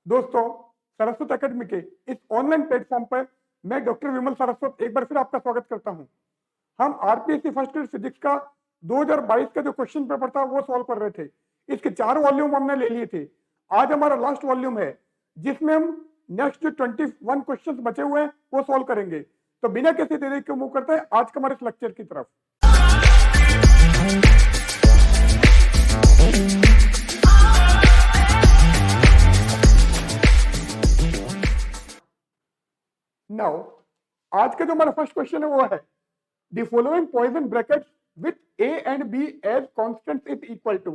दोस्तों, सरस्वत एकेडमी के इस ऑनलाइन प्लेटफॉर्म पर मैं डॉक्टर विमल सरस्वत एक बार फिर आपका स्वागत करता हूं। हम आरपीएससी फर्स्ट ईयर फिजिक्स का 2022 का जो क्वेश्चन पेपर था वो सॉल्व कर रहे थे। इसके 4 वॉल्यूम हमने ले लिए थे। आज हमारा लास्ट वॉल्यूम है जिसमें हम नेक्स्ट जो 21 क्वेश्चन बचे हुए हैं वो सॉल्व करेंगे। तो बिना किसी देरी के मूव करते हैं आज के हमारे इस लेक्चर की तरफ। नाउ आज का जो हमारा फर्स्ट क्वेश्चन है वो है the following Poisson brackets with A and B as constants is equal to.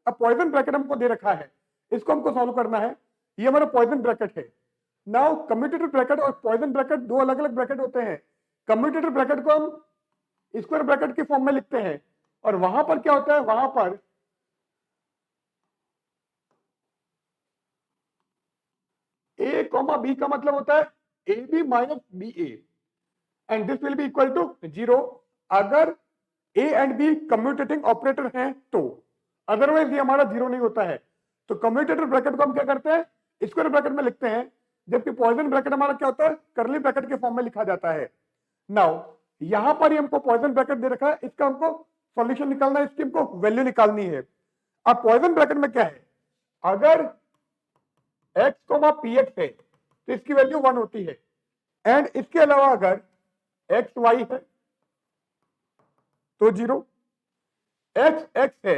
अब पॉइजन ब्रैकेट हमको दे रखा है, इसको हमको सॉल्व करना है। ये हमारा पॉइजन ब्रैकेट है। नाउ कम्यूटेटर ब्रैकेट और पॉइजन ब्रैकेट दो अलग अलग ब्रैकेट होते हैं। कम्यूटेटर ब्रैकेट को हम स्क्वायर ब्रैकेट के फॉर्म में लिखते हैं और वहां पर क्या होता है, वहां पर ए कॉमा बी का मतलब होता है A B minus B A and this will be equal to 0 अगर A and B commutating operator हैं तो, अदरवाइज ये हमारा 0 नहीं होता है। तो कम्यूटेटर ब्रैकेट को हम क्या करते हैं, स्क्वायर ब्रैकेट में लिखते हैं, जबकि पॉइजन ब्रैकेट हमारा क्या होता है, कर्ली ब्रैकेट के फॉर्म में लिखा जाता है। नाउ यहां पर ही हमको पॉइजन ब्रैकेट दे रखा है, इसका हमको सॉल्यूशन निकालना है, इसकी हमको वैल्यू निकालनी है। अब पॉइजन ब्रैकेट में क्या है, अगर x, px है तो इसकी वैल्यू 1 होती है एंड इसके अलावा अगर एक्स वाई है तो 0, एक्स एक्स है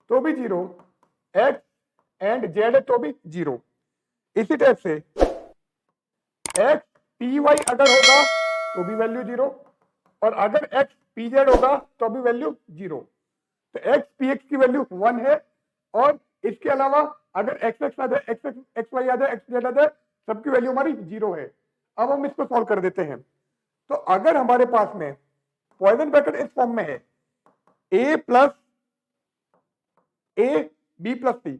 तो भी 0, एक्स एंड जेड है तो भी 0। इसी टाइप से एक्स पी वाई अगर होगा तो भी वैल्यू 0 और अगर एक्स पी जेड होगा तो भी वैल्यू 0। तो एक्स पी एक्स की वैल्यू 1 है और इसके अलावा अगर एक्स एक्स आ जाए, एक्स वाई आ जाए, एक्स जेड आ जाए, सबकी वैल्यू हमारी 0 है। अब हम इसको सॉल्व कर देते हैं। तो अगर हमारे पास में पॉइजन ब्रैकेट इस फॉर्म में है a plus A B plus C,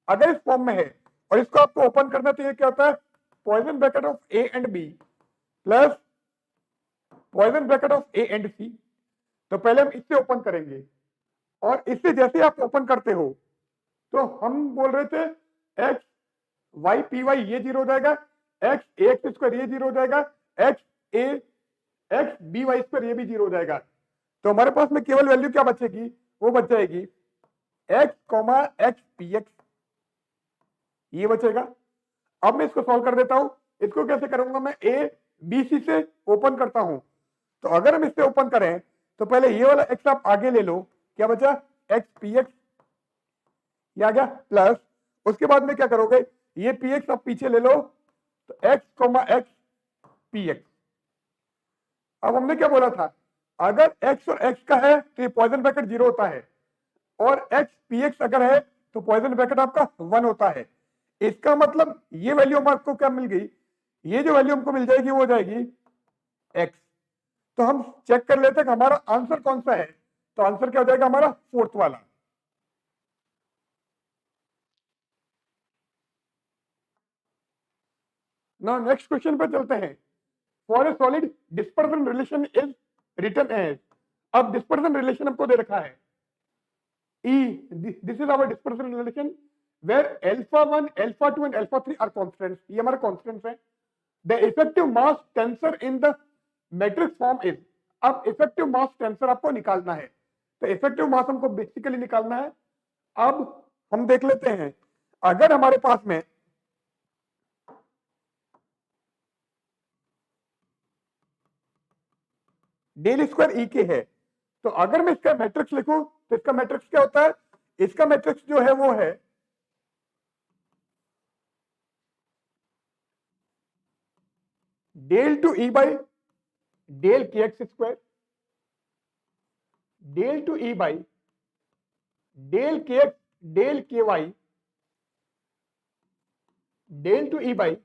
अगर इस फॉर्म में है और इसको आपको ओपन करना चाहिए, क्या होता है Poisson bracket of A and B plus Poisson bracket of A and C. तो पहले हम इससे ओपन करेंगे और इससे जैसे आप ओपन करते हो तो हम बोल रहे थे एक्स वाई पी वाई ये 0 हो जाएगा, एक्स ए एक्स स्क्वायर ये 0 हो जाएगा, एक्स ए एक्स बी वाई स्क्वायर ये भी 0 हो जाएगा। तो हमारे पास में केवल वैल्यू क्या बचेगी, वो बच जाएगी x comma x P x, ये बचेगा। अब मैं इसको सॉल्व कर देता हूं। इसको कैसे करूंगा, मैं ए बी सी से ओपन करता हूं। तो अगर हम इससे ओपन करें तो पहले ये वाला एक्स आप आगे ले लो, क्या बचा एक्स पी एक्स, ये आ गया प्लस, उसके बाद में क्या करोगे, ये पी एक्स आप पीछे ले लो तो x comma x P x. अब हमने क्या बोला था, अगर x और x का है तो ये पॉइजन ब्रैकेट 0 होता है और x px अगर है तो पॉइजन ब्रैकेट आपका 1 होता है। इसका मतलब ये वैल्यू हमको क्या मिल गई, ये जो वैल्यू हमको मिल जाएगी वो हो जाएगी x। तो हम चेक कर लेते हैं कि हमारा आंसर कौन सा है। तो आंसर क्या हो जाएगा हमारा फोर्थ वाला। ना नेक्स्ट क्वेश्चन पे चलते हैं। For a solid dispersion relation is written as. अब डिस्पर्सन रिलेशन हमको दे रखा है E, this is our dispersion relation where alpha 1, alpha 2 and alpha 3 are constants. ये हमारे constants हैं। The effective mass tensor in the matrix form is। अब effective mass tensor आपको निकालना है, तो effective mass हमको बेसिकली निकालना है। अब हम देख लेते हैं, अगर हमारे पास में डेल स्क्वायर ई के है, तो अगर मैं इसका मैट्रिक्स लिखूं तो इसका मैट्रिक्स क्या होता है, इसका मैट्रिक्स जो है वो है del two E by del K X square, del two E by del K X del K Y, del two E by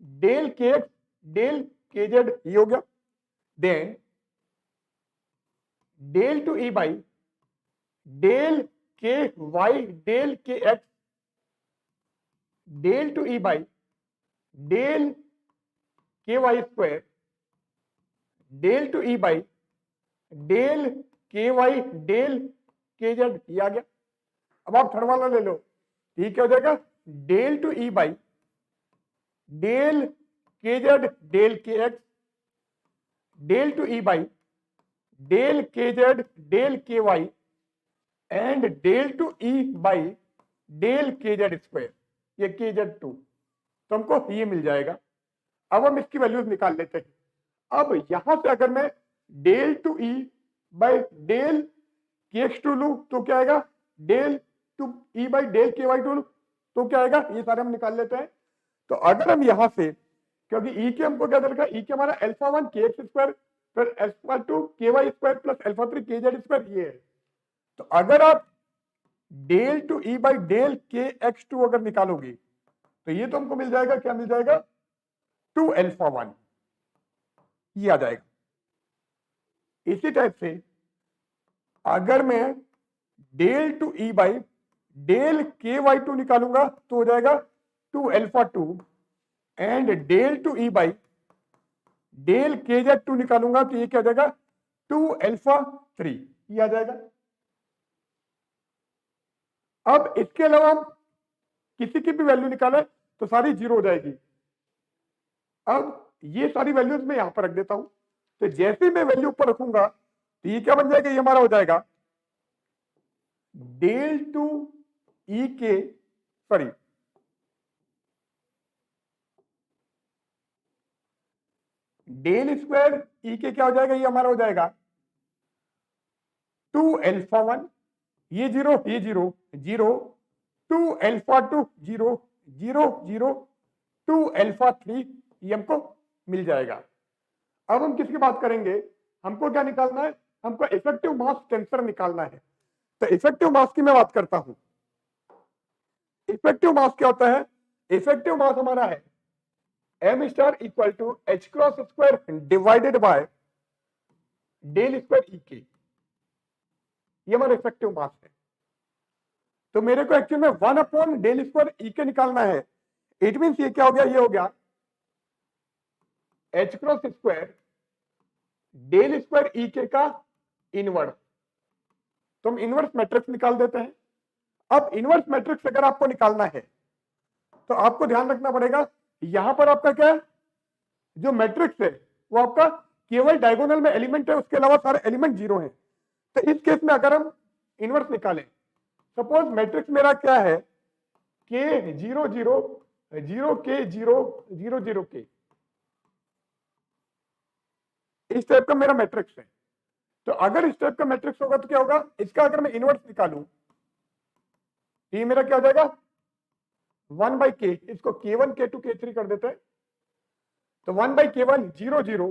del K X del K Z, ये हो गया। Then del two E by del K Y del K X del two E by del K Y square del two E by del K Y del K Z, ये आ गया। अब आप third वाला ले लो, ये क्या हो जाएगा, del two E by del K Z del K X del two E by del K Z del K Y and del two E by del K Z square, ये के जेड टू, तो हमको ये मिल जाएगा। अब हम इसकी values निकाल लेते हैं। अब यहां से अगर मैं del two E by del K X two लू तो क्या आएगा, del two E by del K Y two लू तो क्या आएगा, ये सारे हम निकाल लेते हैं। तो अगर हम यहां से, क्योंकि ई के हमको क्या दरकार, ई के हमारा अल्फा 1 के एक्स स्क्वायर प्लस अल्फा 2 के वाई स्क्वायर प्लस अल्फा 3 के जेड स्क्वायर ये है। तो अगर आप del two E by del K X two अगर निकालोगे तो ये तो हमको मिल जाएगा, क्या मिल जाएगा, 2 अल्फा 1, ये आ जाएगा। इसी टाइप से अगर मैं del two E by del K Y two निकालूंगा तो हो जाएगा 2 alpha 2 and del two E by del K Z two निकालूंगा तो ये क्या हो जाएगा, 2 अल्फा 3, ये आ जाएगा। अब इसके अलावा हम किसी की भी वैल्यू निकालें तो सारी जीरो हो जाएगी। अब ये सारी वैल्यूज मैं यहां पर रख देता हूं, तो जैसे मैं वैल्यू ऊपर रखूंगा तो ये क्या बन जाएगा, ये हमारा हो जाएगा डेल टू ई के, सॉरी डेल स्क्वायर ई के क्या हो जाएगा, ये हमारा हो जाएगा 2 अल्फा 1, ये जीरो 0 2 अल्फा 2 0 0 0 2 अल्फा 3, ये हमको मिल जाएगा। अब हम किसकी बात करेंगे, हमको क्या निकालना है, हमको इफेक्टिव मास टेंसर निकालना है। तो इफेक्टिव मास की मैं बात करता हूं। इफेक्टिव मास क्या होता है, इफेक्टिव मास हमारा है m star equal to h cross square divided by del square E K, ये हमारा इफेक्टिव मास है। तो मेरे को एक्चुअली में 1 अपॉन डेल स्क्वायर ई के निकालना है। इट मींस ये क्या हो गया, ये हो गया h cross square del square E K का इनवर्स। तो हम इनवर्स मैट्रिक्स निकाल देते हैं। अब इनवर्स मैट्रिक्स अगर आपको निकालना है तो आपको ध्यान रखना पड़ेगा, यहां पर आपका क्या है, जो मैट्रिक्स है वो आपका केवल डायगोनल में एलिमेंट है, उसके अलावा सारे एलिमेंट जीरो हैं। तो इस केस में अगर हम इनवर्स निकालें, सपोज मैट्रिक्स मेरा क्या है, के 0 0 0 के 0 0 0 के, इस टाइप का मेरा मैट्रिक्स है। तो अगर इस टाइप का मैट्रिक्स होगा तो क्या होगा, इसका अगर मैं इनवर्स निकालूं ये मेरा क्या हो जाएगा 1 बाई के, इसको k1 k2 k3 कर देते हैं। तो 1 by k1 0 0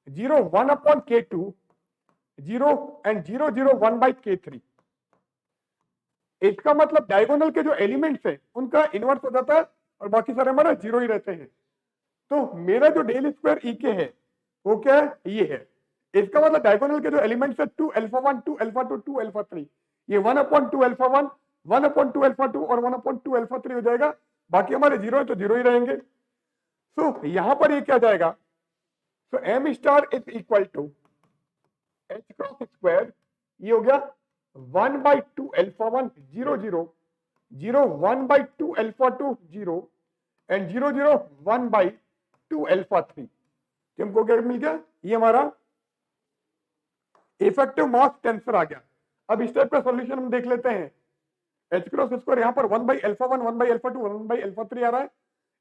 0 1 upon k2 0 and 0 0 1 by k3। इसका मतलब डायगोनल के जो एलिमेंट्स है उनका इनवर्स हो जाता है और बाकी सारे हमारे जीरो ही रहते हैं। तो मेरा जो डेल स्क्वायर ई के है वो क्या है, ये है। इसका मतलब डायगोनल के जो एलिमेंट्स है 2 अल्फा 1 2 अल्फा 2 2 अल्फा 3, ये 1 अपॉन 2 अल्फा 1 1 अपॉन 2 अल्फा 2 और 1 अपॉन 2 अल्फा 3 हो जाएगा। बाकी हमारे जीरो है तो जीरो ही रहेंगे। सो यहां पर ये क्या जाएगा, so m star is equal to h cross square, ये हो गया 1 by 2 alpha 1 0 0 0 1 by 2 alpha 2 0 and 0 0 1 by 2 alpha 3। हमको क्या मिल गया, ये हमारा इफेक्टिव मास टेंसर आ गया। अब इस टाइप का सॉल्यूशन हम देख लेते हैं। h क्रॉस स्क्वायर यहाँ पर 1 by alpha 1 1 by alpha 2 1 by alpha 3 आ रहा है,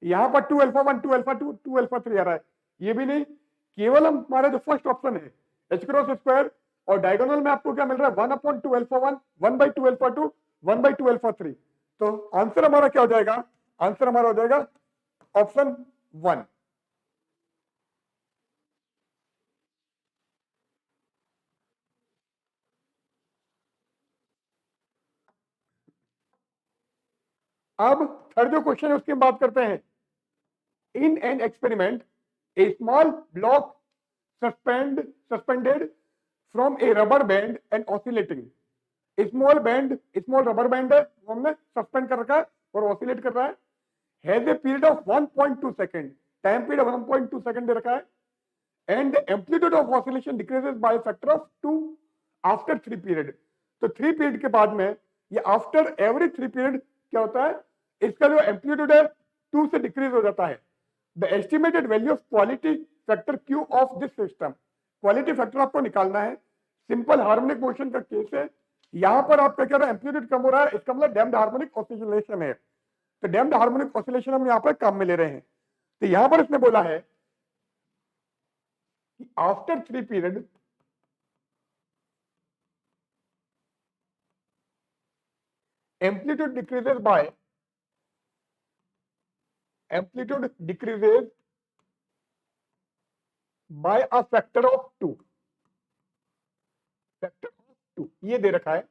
यहाँ पर 2 अल्फा 1 2 अल्फा 2 2 अल्फा 3 आ रहा है। ये भी नहीं, केवल हम हमारा जो फर्स्ट ऑप्शन है h क्रॉस स्क्वायर और डायगोनल में आपको क्या मिल रहा है 1 upon 2 alpha 1 1 by 2 alpha 2 1 by 2 alpha 3। तो आंसर हमारा क्या हो जाएगा, आंसर हमारा हो जाएगा ऑप्शन 1। अब थर्ड जो क्वेश्चन है उसकी हम बात करते हैं। In an experiment A small block suspended from a rubber band and oscillating, small rubber band है वो हमने सस्पेंड कर रखा है और ऑसिलेट कर रहा है, has a period of 1.2 second, time period 1.2 second दे रखा है, and the amplitude of oscillation decreases by factor of 2 after 3 period. तो 3 पीरियड के बाद में ये आफ्टर एवरी 3 पीरियड क्या होता है, इसका जो एम्पलीट्यूड है 2 से डिक्रीज हो जाता है। The estimated value of quality factor Q of this system, quality factor आपको निकालना है। सिंपल हार्मोनिक मोशन का केस है, यहां पर आपका क्या रहा है, एम्पलीट्यूड कम हो रहा है, इसका मतलब डैम्प्ड हार्मोनिक ऑसिलेशन है। तो डैम्प्ड हार्मोनिक ऑसिलेशन हम यहां पर काम में ले रहे हैं। तो यहां पर इसने बोला है कि after 3 period amplitude decreases by a factor of 2, factor of 2 ये दे रखा है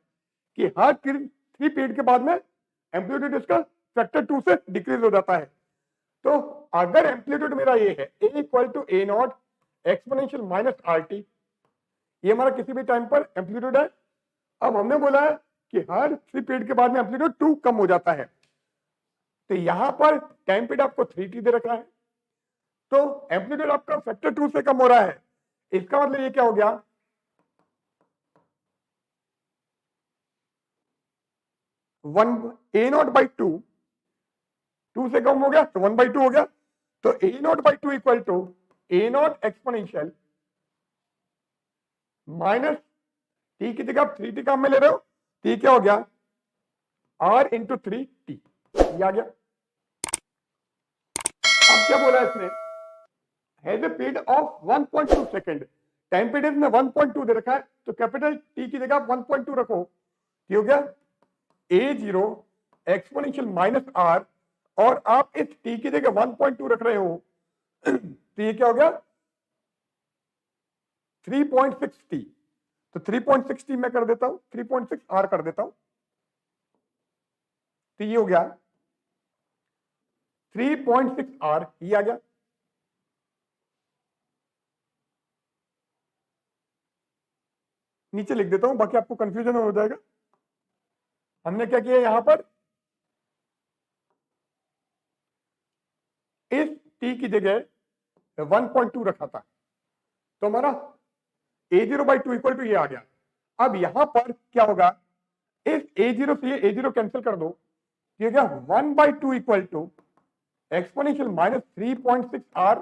कि हर 3 पीरियड के बाद में एम्पलीट्यूड इसका फैक्टर 2 से डिक्रीज हो जाता है। तो अगर एम्पलीट्यूड मेरा ये है a equal to A naught exponential minus R T, ये हमारा किसी भी टाइम पर एम्पलीट्यूड है। अब हमने बोला है कि हर 3 पीरियड के बाद में एम्पलीट्यूड 2 कम हो जाता है। तो यहां पर टाइम पीरियड आपको 3t दे रखा है, तो एम्पलीट्यूड आपका फैक्टर 2 से कम हो रहा है। इसका मतलब ये क्या हो गया, ए नॉट बाई 2 से कम हो गया तो 1/2 हो गया। तो A naught by 2 equal to A naught exponential minus T की जगह आप 3t काम में ले रहे हो, टी क्या हो गया r इंटू 3t, ये आ गया। अब क्या बोला इसने, has a period of 1.2 second, time period में 1.2 दे रखा है, तो कैपिटल टी की जगह 1.2 रखो, ये हो गया a0 एक्सपोनेंशियल माइनस r, और आप इस t की जगह 1.2 रख रहे हो, तो ये क्या हो गया 3.6t। तो 3.6t मैं कर देता हूं, 3.6 r कर देता हूं, तो ये हो गया 3.6 r, ये आ गया। नीचे लिख देता हूं, बाकी आपको कंफ्यूजन हो जाएगा। हमने क्या किया यहां पर, इस t की जगह 1.2 रखा था, तो हमारा a0/2 इक्वल टू ये आ गया। अब यहां पर क्या होगा, इस a0 से ये a0 कैंसिल कर दो, ये क्या 1/2 equal to exponential minus 3.6 r।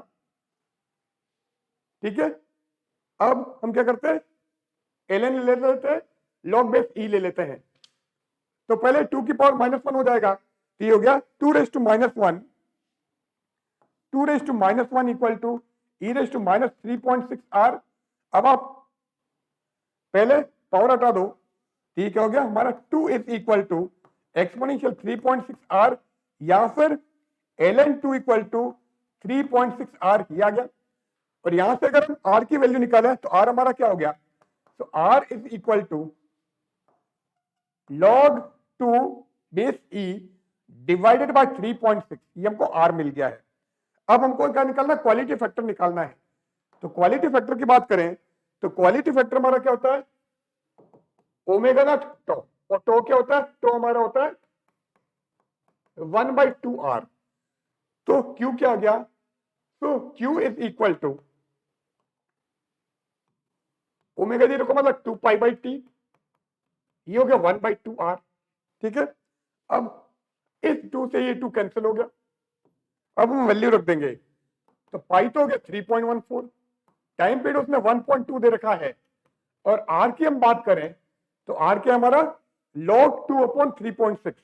ठीक है, अब हम क्या करते हैं, ln ले लेते हैं, log बेस e ले लेते हैं। तो पहले 2 की पावर -1 हो जाएगा, तो ये हो गया 2 raise to -1, 2 raise to -1 equal to e raise to minus 3.6 r। अब आप पहले पावर हटा दो, ठीक हो गया हमारा 2 is equal to exponential 3.6 r, या फिर ln 2 इक्वल टू 3.6 r, ये आ गया। और यहां से अगर हम r की वैल्यू निकालें तो r हमारा क्या हो गया, तो r is equal to log 2 base e divided by 3.6, ये हमको r मिल गया है। अब हमको क्या निकालना है, क्वालिटी फैक्टर निकालना है। तो क्वालिटी फैक्टर की बात करें तो क्वालिटी फैक्टर हमारा क्या होता है, ओमेगा नॉट टो, और टो क्या होता है, टो हमारा होता है 1/2r। तो Q क्या आ गया, तो Q is equal to omega 0 का मतलब 2π/t, ये हो गया 1/2r। ठीक है, अब इस 2 से ये 2 कैंसिल हो गया, अब हम वैल्यू रख देंगे, तो पाई तो हो गया 3.14, टाइम पीरियड उसने 1.2 दे रखा है, और r की हम बात करें तो r क्या हमारा log 2/3.6,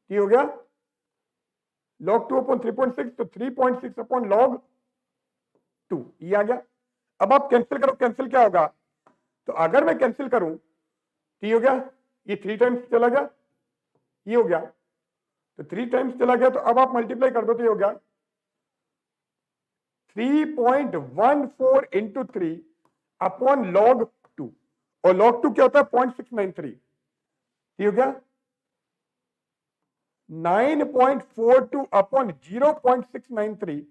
ये हो गया log 2/3.6, तो 3.6 अपॉन log 2, ये आ गया। अब आप कैंसिल करो, कैंसिल क्या होगा, तो अगर मैं कैंसिल करूं तो ये हो गया, ये 3 टाइम्स चला गया, ये हो गया, तो 3 टाइम्स चला गया, तो अब आप मल्टीप्लाई कर दो तो ये हो गया 3.14 इंटू 3 अपॉन log 2, और log 2 क्या होता है 0.693, ये हो गया 9.42 अपॉन 0.693,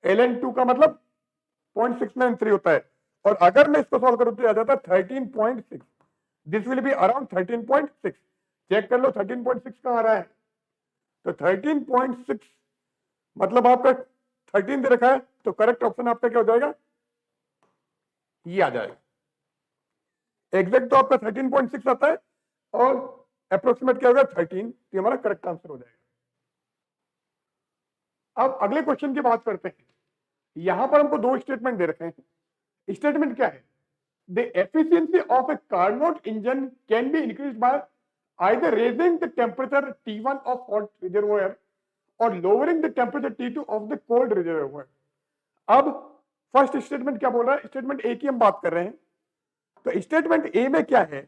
ln 2 का मतलब 0.693 होता है। और अगर मैं इसको सॉल्व करूं तो आ जाता है 13.6, this will be around 13.6। Check कर लो 13.6 कहां आ रहा है, तो 13.6 मतलब आपका 13 दे रखा है, तो करेक्ट ऑप्शन आपका क्या हो जाएगा, ये आ जाएगा। एग्जैक्ट तो आपका 13.6 आता है, और अप्रोक्सीमेट क्या होगा 13, तो हमारा करेक्ट आंसर हो जाएगा। अब अगले क्वेश्चन की बात करते हैं। यहां पर हमको दो स्टेटमेंट दे रखे हैं। स्टेटमेंट क्या है? The efficiency of A Carnot engine can be increase by either raising the temperature T1 of hot reservoir or lowering the temperature T2 of the cold reservoir। अब फर्स्ट स्टेटमेंट क्या बोल रहा है? Statement ए की हम बात कर रहे हैं। तो स्टेटमेंट ए में क्या है?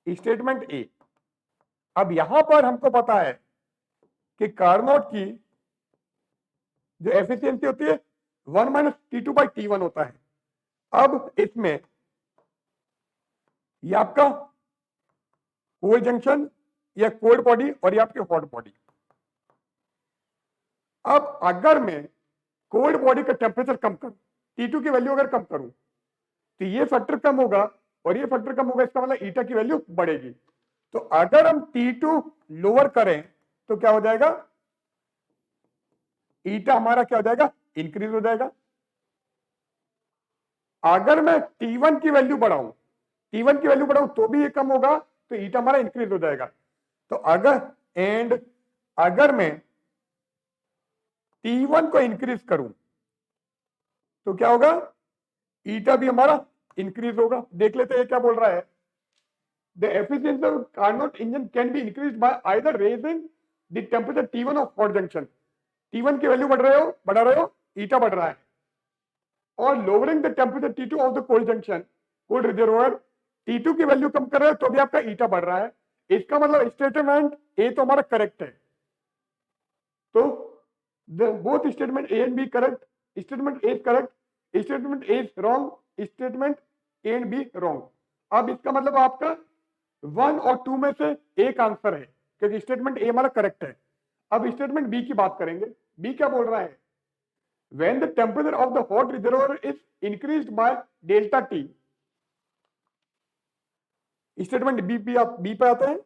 स्टेटमेंट ए, अब यहां पर हमको पता है कि कार्नोट की जो एफिशिएंसी होती है 1 माइनस T2 बाई T1 होता है। अब इसमें ये आपका कोल्ड जंक्शन या कोल्ड बॉडी और ये आपकी हॉट बॉडी। अब अगर मैं कोल्ड बॉडी का टेम्परेचर कम करूं, T2 की वैल्यू अगर कम करूं, तो ये फैक्टर कम होगा और ये फैक्टर कम होगा, इसका मतलब ईटा की वैल्यू बढ़ेगी। तो अगर हम T2 लोअर करें तो क्या हो जाएगा? ईटा हमारा क्या हो जाएगा? इंक्रीज हो जाएगा। अगर मैं T1 की वैल्यू बढ़ाऊं, T1 की वैल्यू बढ़ाऊं तो भी ये कम होगा, तो ईटा हमारा इंक्रीज हो जाएगा। तो अगर मैं T1 को इंक्रीज करूं तो क्या होगा? ईटा भी हमारा इंक्रीज होगा। देख लेते हैं क्या बोल रहा है। The efficiency of Carnot engine can be increase by either raising the temperature T1 of hot junction, T1 की वैल्यू बढ़ा रहे हो, ईटा बढ़ रहा है, और lowering the temperature T2 of the cold junction, cold reservoir, T2 की वैल्यू कम कर रहे हो तो भी आपका ईटा बढ़ रहा है। इसका मतलब स्टेटमेंट ए तो हमारा करेक्ट है। तो both statement A and B correct, statement A is correct, statement A is wrong, statement A and B wrong. अब इसका मतलब आपका 1 और 2 में से एक आंसर है, क्योंकि स्टेटमेंट ए हमारा करेक्ट है। अब स्टेटमेंट बी की बात करेंगे। बी क्या बोल रहा है? when the temperature of the hot reservoir is increased by delta T। Statement B पे आते हैं।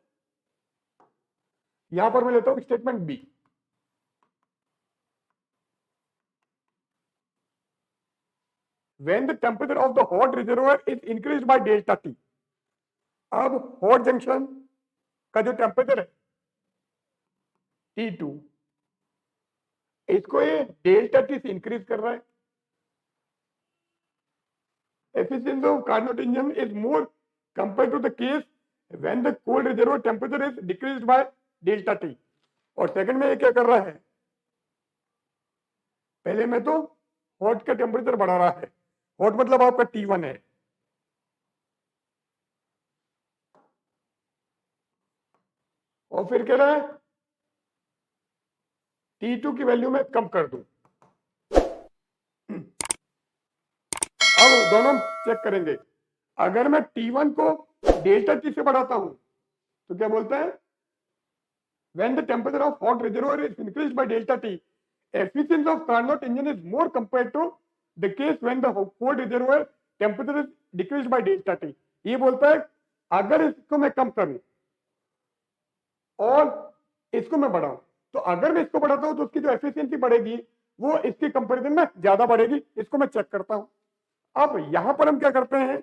यहां पर मैं लेता हूं statement B. when the temperature of the hot reservoir is increased by delta T। अब हॉट जंक्शन का जो टेम्परेचर है T2, इसको ये डेल्टा टी से इंक्रीज कर रहा है। Efficiency of Carnot engine is more compare to the case when the cold reservoir temperature is decreased by delta T. और सेकंड में ये क्या कर रहा है? पहले में तो हॉट का टेम्परेचर बढ़ा रहा है, हॉट मतलब आपका T1 है, और फिर कह रहा है T2 की वैल्यू में कम कर दूं। अब दोनों चेक करेंगे। अगर मैं T1 को डेल्टा टी से बढ़ाता हूं तो क्या बोलता है? when the temperature of hot reservoir is increased by delta T, efficiency of Carnot engine is more compared to the case when the cold reservoir temperature is decreased by delta T। ये बोलता है अगर इसको मैं कम करूं और इसको मैं बढ़ाऊं, तो अगर मैं इसको बढ़ाता हूं तो उसकी जो एफिशिएंसी बढ़ेगी वो इसके कंपैरिजन में ज्यादा बढ़ेगी। इसको मैं चेक करता हूं। अब यहां पर हम क्या करते हैं?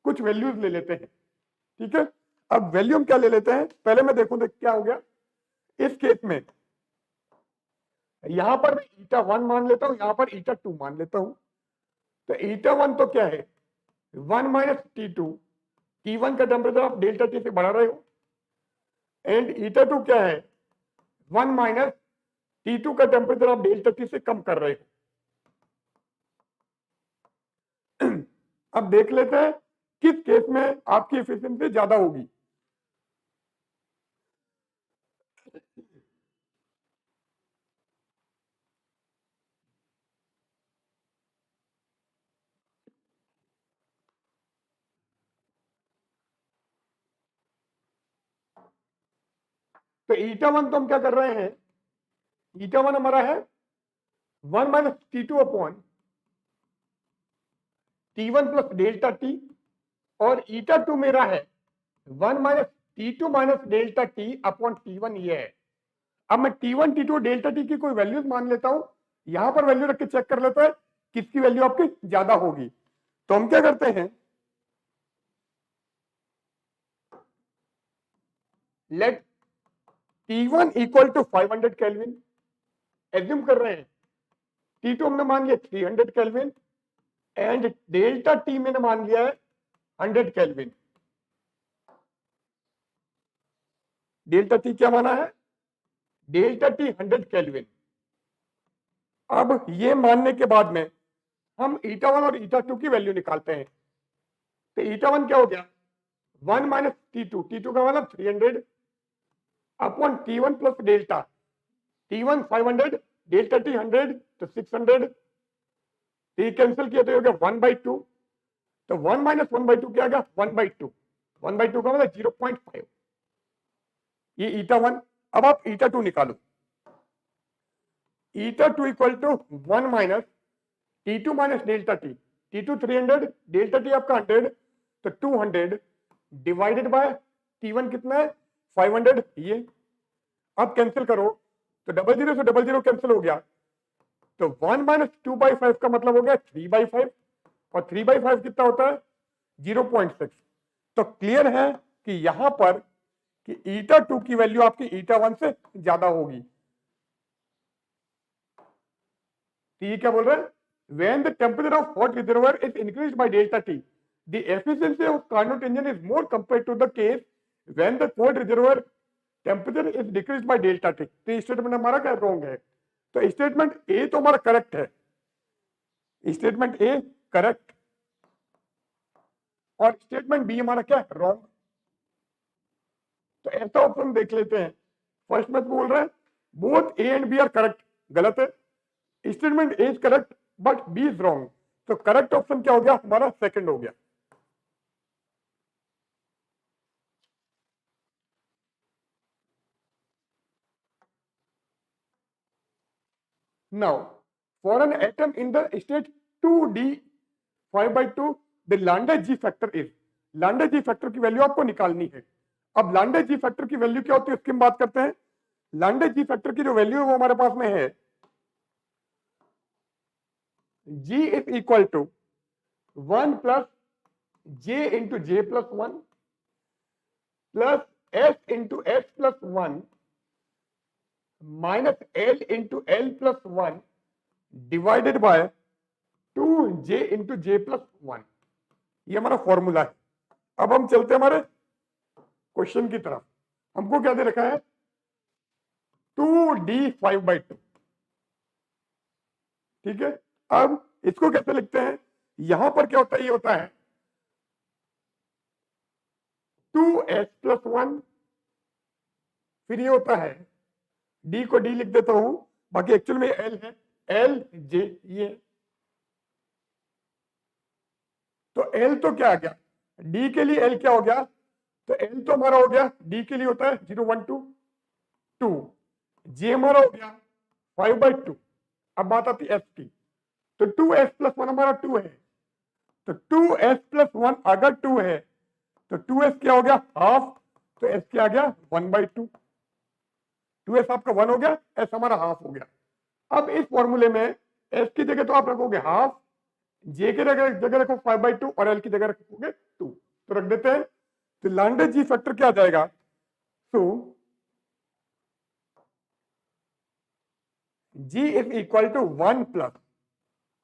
कुछ वैल्यूज ले लेते हैं। ठीक है, अब वैल्यू हम क्या ले लेते हैं? पहले मैं देखूं देख क्या हो गया। इस केस में यहां पर मैं ईटा 1 मान लेता हूं, यहां पर ईटा 2 मान लेता हूं। तो ईटा 1 तो क्या है? 1 माइनस T2, T1 का टेम्परेचर आप डेल्टा टी से बढ़ा रहे हो, एंड ईटा 2 क्या है? 1 माइनस T2 का टेम्परेचर आप डेल्टा टी से कम कर रहे हो। अब देख लेते हैं किस केस में आपकी एफिशिएंसी ज्यादा होगी। तो ईटा 1 तो हम क्या कर रहे हैं? ईटा 1 हमारा है 1 minus T2 upon T1 plus delta T, और ईटा 2 मेरा है 1 minus T2 minus delta T upon T1 ये है। अब मैं T1 T2 डेल्टा टी की कोई वैल्यूज मान लेता हूं, यहां पर वैल्यू रख के चेक कर लेता है किसकी वैल्यू आपकी ज्यादा होगी। तो हम क्या करते हैं? Let T1 equal to 500 kelvin, assume कर रहे हैं T2 हमने मान लिया 300 केल्विन एंड डेल्टा T मैंने मान लिया है 100 केल्विन। डेल्टा T क्या माना है? Delta T 100 kelvin. अब ये मानने के बाद में हम eta1 और eta2 की वैल्यू निकालते हैं। तो eta1 क्या हो गया 1 माइनस T2, T2 का मतलब 300 upon T1 plus delta, T1 500 delta T 100 तो 600, T कैंसिल किया तो हो गया 1/2, तो 1 माइनस 1/2 क्या आ गया 1/2, 1/2 का मतलब 0.5, ये eta1। अब आप eta2 निकालो, eta2 equal to 1 minus T2 minus delta T, T2 300 delta T आपका 100 तो 200 डिवाइडेड बाय T1 कितना है 500, ये अब कैंसिल करो तो 00 से 00 कैंसिल हो गया, तो 1 माइनस 2/5 का मतलब हो गया 3/5 और 3/5 कितना होता है 0.6। तो क्लियर है कि यहां पर कि eta2 की वैल्यू आपकी eta1 से ज्यादा होगी। तो ये क्या बोल रहे हैं when the temperature of hot reservoir is increased by delta T, the efficiency of Carnot engine is more compared to the case when the cold reservoir temperature is decreased by delta T। तो statement हमारा क्या wrong है? तो statement A तो हमारा correct है, statement A correct और statement B हमारा क्या रॉन्ग। तो ऐसा ऑप्शन देख लेते हैं। फर्स्ट में बोल रहे हैं both A and B are correct, गलत है। Statement A is correct but B is wrong, तो करेक्ट ऑप्शन क्या हो गया हमारा सेकंड हो गया। Now, for an atom in the state 2d 5/2, the Lambda G factor is, Lambda G factor की वैल्यू आपको निकालनी है। अब Lambda G factor की वैल्यू क्या होती है उसकी हम बात करते हैं। Lambda G factor की जो वैल्यू है वो हमारे पास में है G is equal to 1 plus J into J plus 1 plus S into S plus 1 minus L into L plus 1 divided by 2J into J plus 1, ये हमारा फॉर्मूला है। अब हम चलते हैं हमारे क्वेश्चन की तरफ। हमको क्या दे रखा है 2d 5/2, ठीक है। अब इसको कैसे लिखते हैं, यहां पर क्या होता है, ये होता है 2s plus 1, फिर ये होता है d को d लिख देता हूं, बाकी एक्चुअल में l है l j, ये तो l तो क्या आ गया d के लिए l क्या हो गया, तो l तो हमारा हो गया d के लिए होता है 0 1 2 2, j हमारा हो गया 5/2। अब बात आती है s की, तो 2s plus 1 हमारा 2 है, तो 2s plus 1 अगर 2 है तो 2s क्या हो गया हाफ, तो s क्या आ गया 1/2, 2s आपका 1 हो गया, s हमारा हाफ हो गया। अब इस फॉर्मूले में s की जगह तो आप रखोगे हाफ, j की जगह रखो 5/2 और l की जगह रखोगे 2, तो रख देते हैं। तो लैंडे जी फैक्टर क्या आ जाएगा, तो g is equal to 1 plus,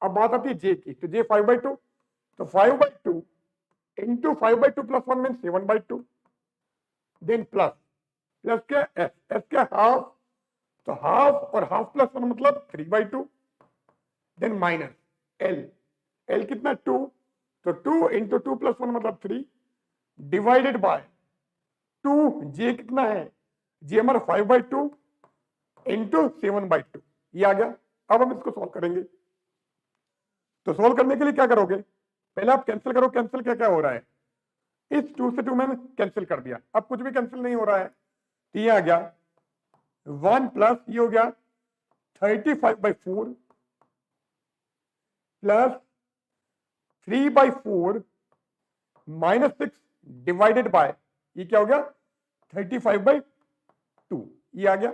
अब बात आती है j की, तो j 5/2, तो 5/2 into 5/2 plus 1 mean 7/2, then plus plus क्या s, s क्या हाफ, तो हाफ और हाफ प्लस 1 मतलब 3/2, देन माइनस l, l कितना 2, तो 2 इंटू 2 प्लस 1 मतलब 3 डिवाइडेड बाय 2, j कितना है, j हमारा 5/2 इंटू 7/2, ये आ गया। अब हम इसको सॉल्व करेंगे, तो सॉल्व करने के लिए क्या करोगे, पहले आप कैंसिल करो, कैंसिल क्या क्या हो रहा है, इस 2 से 2 मैंने कैंसिल कर दिया, अब कुछ भी कैंसिल नहीं हो रहा है, तो ये आ गया 1 प्लस ये हो गया 35/4 प्लस 3/4 माइनस 6 डिवाइडेड बाय, ये क्या हो गया 35/2, ये आ गया।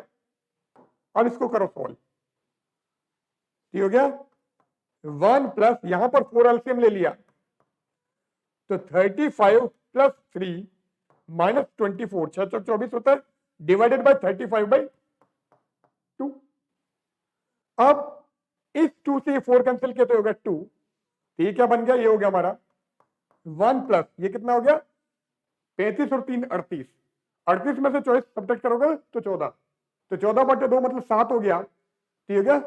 अब इसको करो सॉल्व, ये हो गया 1 प्लस यहां पर 4 एलसीएम ले लिया, तो 35 प्लस 3 -24, 6 चौक 24 होता है, डिवाइडेड बाय 35/2। अब इस 2 से 4 कैंसिल किया तो होगा 2, तो ये क्या बन गया, ये हो गया हमारा 1 प्लस ये कितना हो गया 35 और 3 38, 38 में से 24 सब्ट्रैक्ट करोगे तो 14, तो 14/2 मतलब 7 हो गया, तो ये हो गया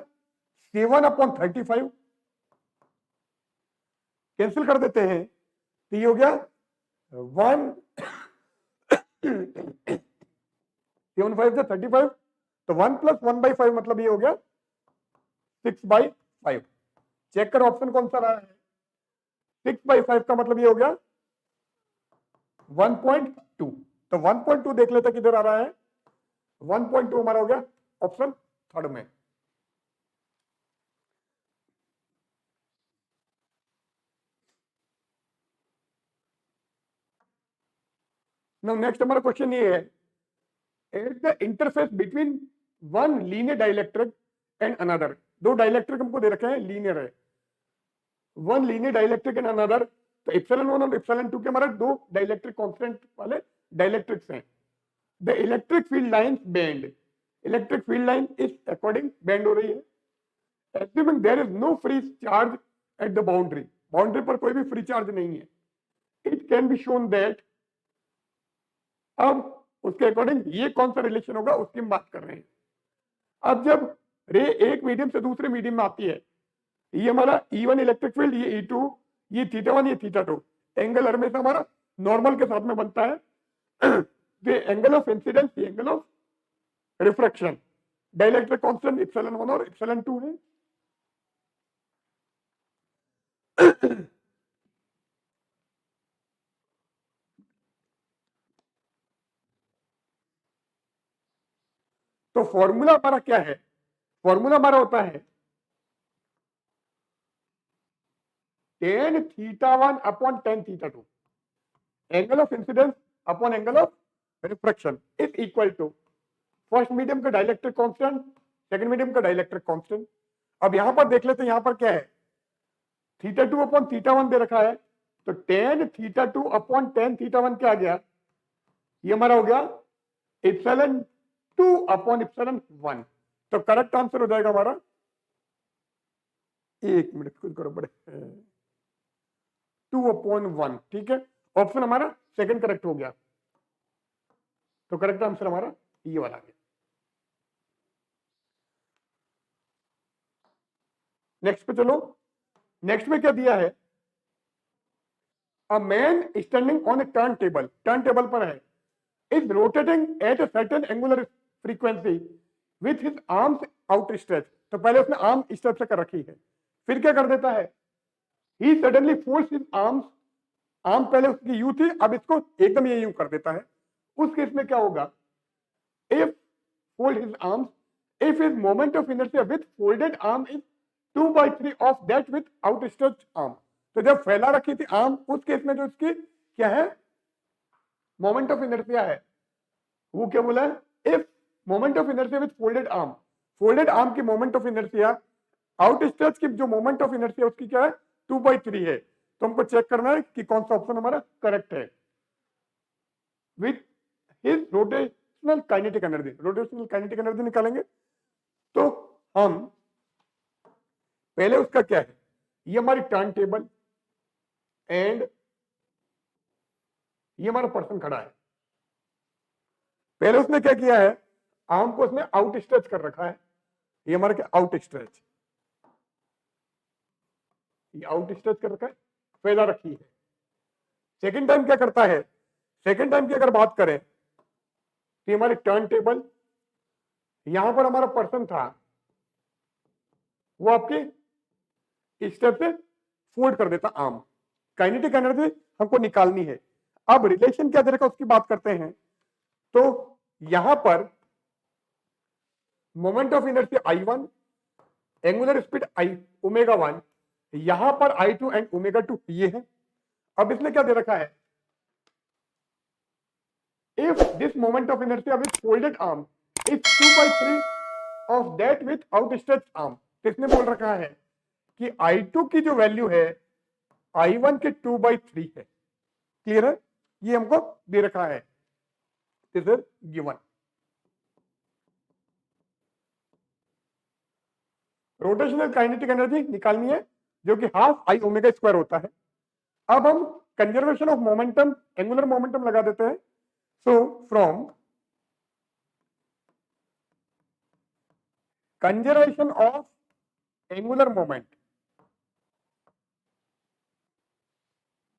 7/35, कैंसिल कर देते हैं तो ये हो गया 1 7 5 से 35, तो 1 प्लस 1/5 मतलब ये हो गया 6/5। चेक करो ऑप्शन कौन सा रहा है, 6/5 का मतलब ये हो गया 1.2, तो 1.2 देख लेते किधर आ रहा है, 1.2 हमारा हो गया ऑप्शन थर्ड में। नाउ नेक्स्ट हमारा क्वेश्चन ये है, at the interface between one linear dielectric and another, दो डाइलेक्ट्रिक हमको दे रखे हैं, लीनियर है, one linear dielectric and another, तो ε1 और ε2 के हमारे दो डाइलेक्ट्रिक कांस्टेंट वाले डाइलेक्ट्रिक्स हैं। The electric field line bend, electric field line इस अकॉर्डिंग बेंड हो रही है, assuming there is no free charge at the boundary, boundary पर कोई भी फ्री चार्ज नहीं है, it can be shown that, अब उसके अकॉर्डिंग ये कौन सा रिलेशन होगा उसकी हम बात कर रहे हैं। अब जब रे एक मीडियम से दूसरे मीडियम में आती है, ये हमारा E1 इलेक्ट्रिक फील्ड, ये E2, ये θ1, ये θ2, एंगल हमेशा हमारा नॉर्मल के साथ में बनता है, the angle of incidence, the angle of refraction, dielectric constant ε1 और ε2 है। तो फॉर्मूला हमारा क्या है, फॉर्मूला हमारा होता है tan θ1 upon tan θ2, angle of incidence upon angle of refraction is equal to first medium का डाइलेक्ट्रिक कांस्टेंट, सेकंड मीडियम का डाइलेक्ट्रिक कांस्टेंट। अब यहां पर देख लेते हैं, यहां पर क्या है, θ2 अपॉन θ1 दे रखा है, तो tan θ2 अपॉन tan θ1 क्या आ गया, ये हमारा हो गया ε2 अपॉन ε1, तो करेक्ट आंसर हो जाएगा हमारा, एक मिनट कुछ गड़बड़ है, 2/1, ठीक है, ऑप्शन हमारा सेकंड करेक्ट हो गया, तो करेक्ट आंसर हमारा ये वाला आ गया। नेक्स्ट पे चलो, नेक्स्ट में क्या दिया है, a man standing on A turn table, turn table पर है, is rotating at a certain angular frequency with his arms outstretch, तो पहले उसने आर्म स्ट्रेच से कर रखी है, फिर क्या कर देता है, he suddenly folds his arms, arm पहले उसकी यू थी, अब इसको एकदम ये यूं कर देता है, उस केस में क्या होगा, if fold his arms, if his moment of inertia with folded arm is 2/3 of that with outstretched arm, तो जब फैला रखी थी आर्म, उस केस में जो इसकी क्या है, मोमेंट ऑफ इनर्शिया है, वो क्या बोला है, if moment of inertia with folded arm, folded arm की मोमेंट ऑफ इनर्शिया आउटस्ट्रेच की जो मोमेंट ऑफ इनर्शिया उसकी क्या है 2/3 है, तो हमको चेक करना है कि कौन सा ऑप्शन हमारा करेक्ट है, with his rotational kinetic energy, rotational kinetic energy निकालेंगे, तो हम पहले उसका क्या है, ये हमारी टर्न टेबल एंड ये हमारा पर्सन खड़ा है, पहले उसने क्या किया है, आर्म को उसने आउट स्ट्रेच कर रखा है, ये हमारा क्या आउट स्ट्रेच, ये आउट स्ट्रेच कर रखा है, फैला रखी है। सेकंड टाइम क्या करता है, सेकंड टाइम की अगर बात करें तो हमारी टर्न टेबल, यहां पर हमारा पर्सन था, वो आपके स्टेप से फोल्ड कर देता आर्म, काइनेटिक एनर्जी हमको निकालनी है। अब रिलेशन क्या दे रखा उसकी बात करते हैं, तो यहां पर moment of inertia I1, angular speed ω1, यहां पर I2 एंड ω2 ये है। अब इसने क्या दे रखा है, if this moment of inertia with folded arm is 2/3 of that with outstretched arm, तो इसने बोल रखा है कि I2 की जो वैल्यू है I1 के 2/3 है, क्लियर है, ये हमको दे रखा है। This is given. Rotational kinetic energy निकालनी है जो कि हाफ आई ओमेगा स्क्वायर होता है। अब हम conservation of momentum, angular momentum लगा देते हैं। So from conservation of angular moment,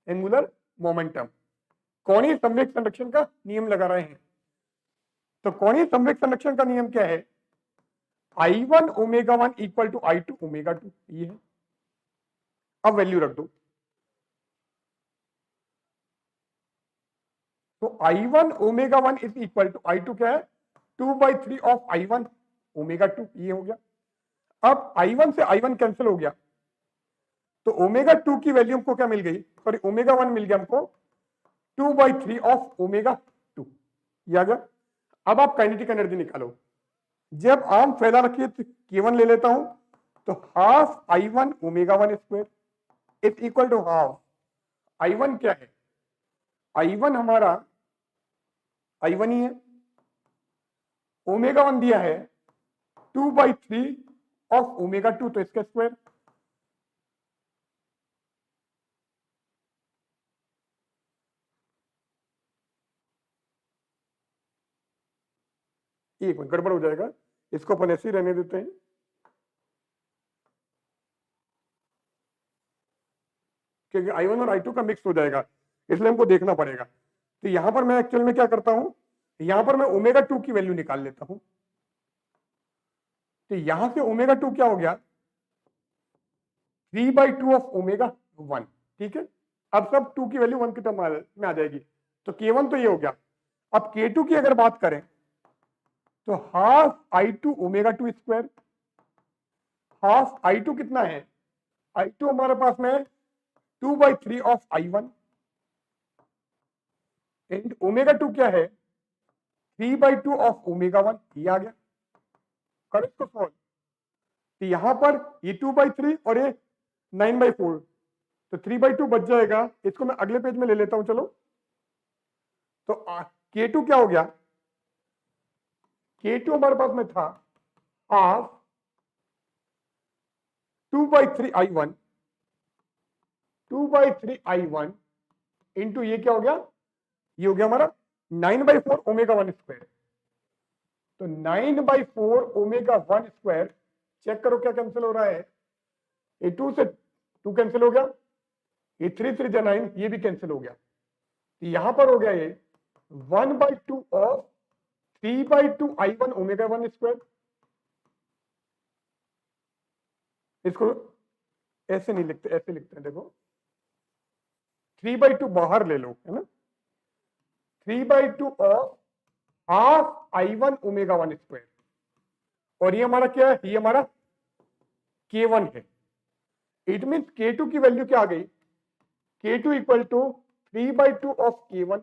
angular momentum, कोणीय संवेग संरक्षण का नियम लगा रहे हैं। तो कोणीय संवेग संरक्षण का नियम क्या है? I1 omega 1 equal to I2 omega 2, ये है। अब वैल्यू रख दो। तो I1 omega 1 is equal to I2 क्या है? 2/3 ऑफ I1 ओमेगा 2, ये हो गया। अब I1 से I1 कैंसिल हो गया, तो ओमेगा 2 की वैल्यू हमको क्या मिल गई? सॉरी, ओमेगा 1 मिल गया हमको 2/3 ऑफ ओमेगा 2, ये आ गया। अब आप काइनेटिक एनर्जी निकालो। जब आर्म फैला रखिए तो K1 ले लेता हूं, तो half I1 omega 1 square is equal to half I1 क्या है? I1 हमारा I1 ही है, ओमेगा 1 दिया है 2/3 ऑफ ओमेगा 2, तो इसका स्क्वायर। एक मिनट, गड़बड़ हो जाएगा, इसको अपन ऐसे ही रहने देते हैं। क्योंकि I1 और I2 का मिक्स हो जाएगा, इसलिए हमको देखना पड़ेगा। तो यहां पर मैं एक्चुअल में क्या करता हूं, यहां पर मैं ओमेगा 2 की वैल्यू निकाल लेता हूं। तो यहां से ओमेगा 2 क्या हो गया? 3/2 ऑफ ओमेगा 1, ठीक है। अब सब 2 की वैल्यू 1 की टर्म में आ जाएगी। तो K1 तो ये हो गया। अब K2 की अगर बात करें तो half I2 omega 2 square, half I2 कितना है? I2 हमारे पास में 2/3 ऑफ I1 एंड ओमेगा 2 क्या है? 3/2 ऑफ ओमेगा 1, ये आ गया। करेक्ट को सॉल्व। तो यहां पर ये 2/3 और ये 9/4, तो 3/2 बच जाएगा। इसको मैं अगले पेज में ले लेता हूं, चलो। तो K2 क्या हो गया? K2 हमारे पास में था हाफ 2/3 I1, 2/3 I1 इंटू ये क्या हो गया? ये हो गया हमारा 9/4 ओमेगा 1 स्क्वायर। तो 9/4 ओमेगा 1 स्क्वायर, चेक करो क्या कैंसिल हो रहा है? ये 2 से 2 कैंसिल हो गया, ये 3 3 जा 9, ये भी कैंसिल हो गया। तो यहां पर हो गया ये 1/2 ऑफ 3/2 I1 ओमेगा 1 स्क्वायर। इसको ऐसे नहीं लिखते, ऐसे लिखते हैं, देखो 3/2 बाहर ले लो, है ना। 3/2 of half I1 omega 1 square, और ये हमारा क्या है? ये हमारा K1 है। इट मीन K2 की वैल्यू क्या आ गई? K2 equal to 3/2 of K1।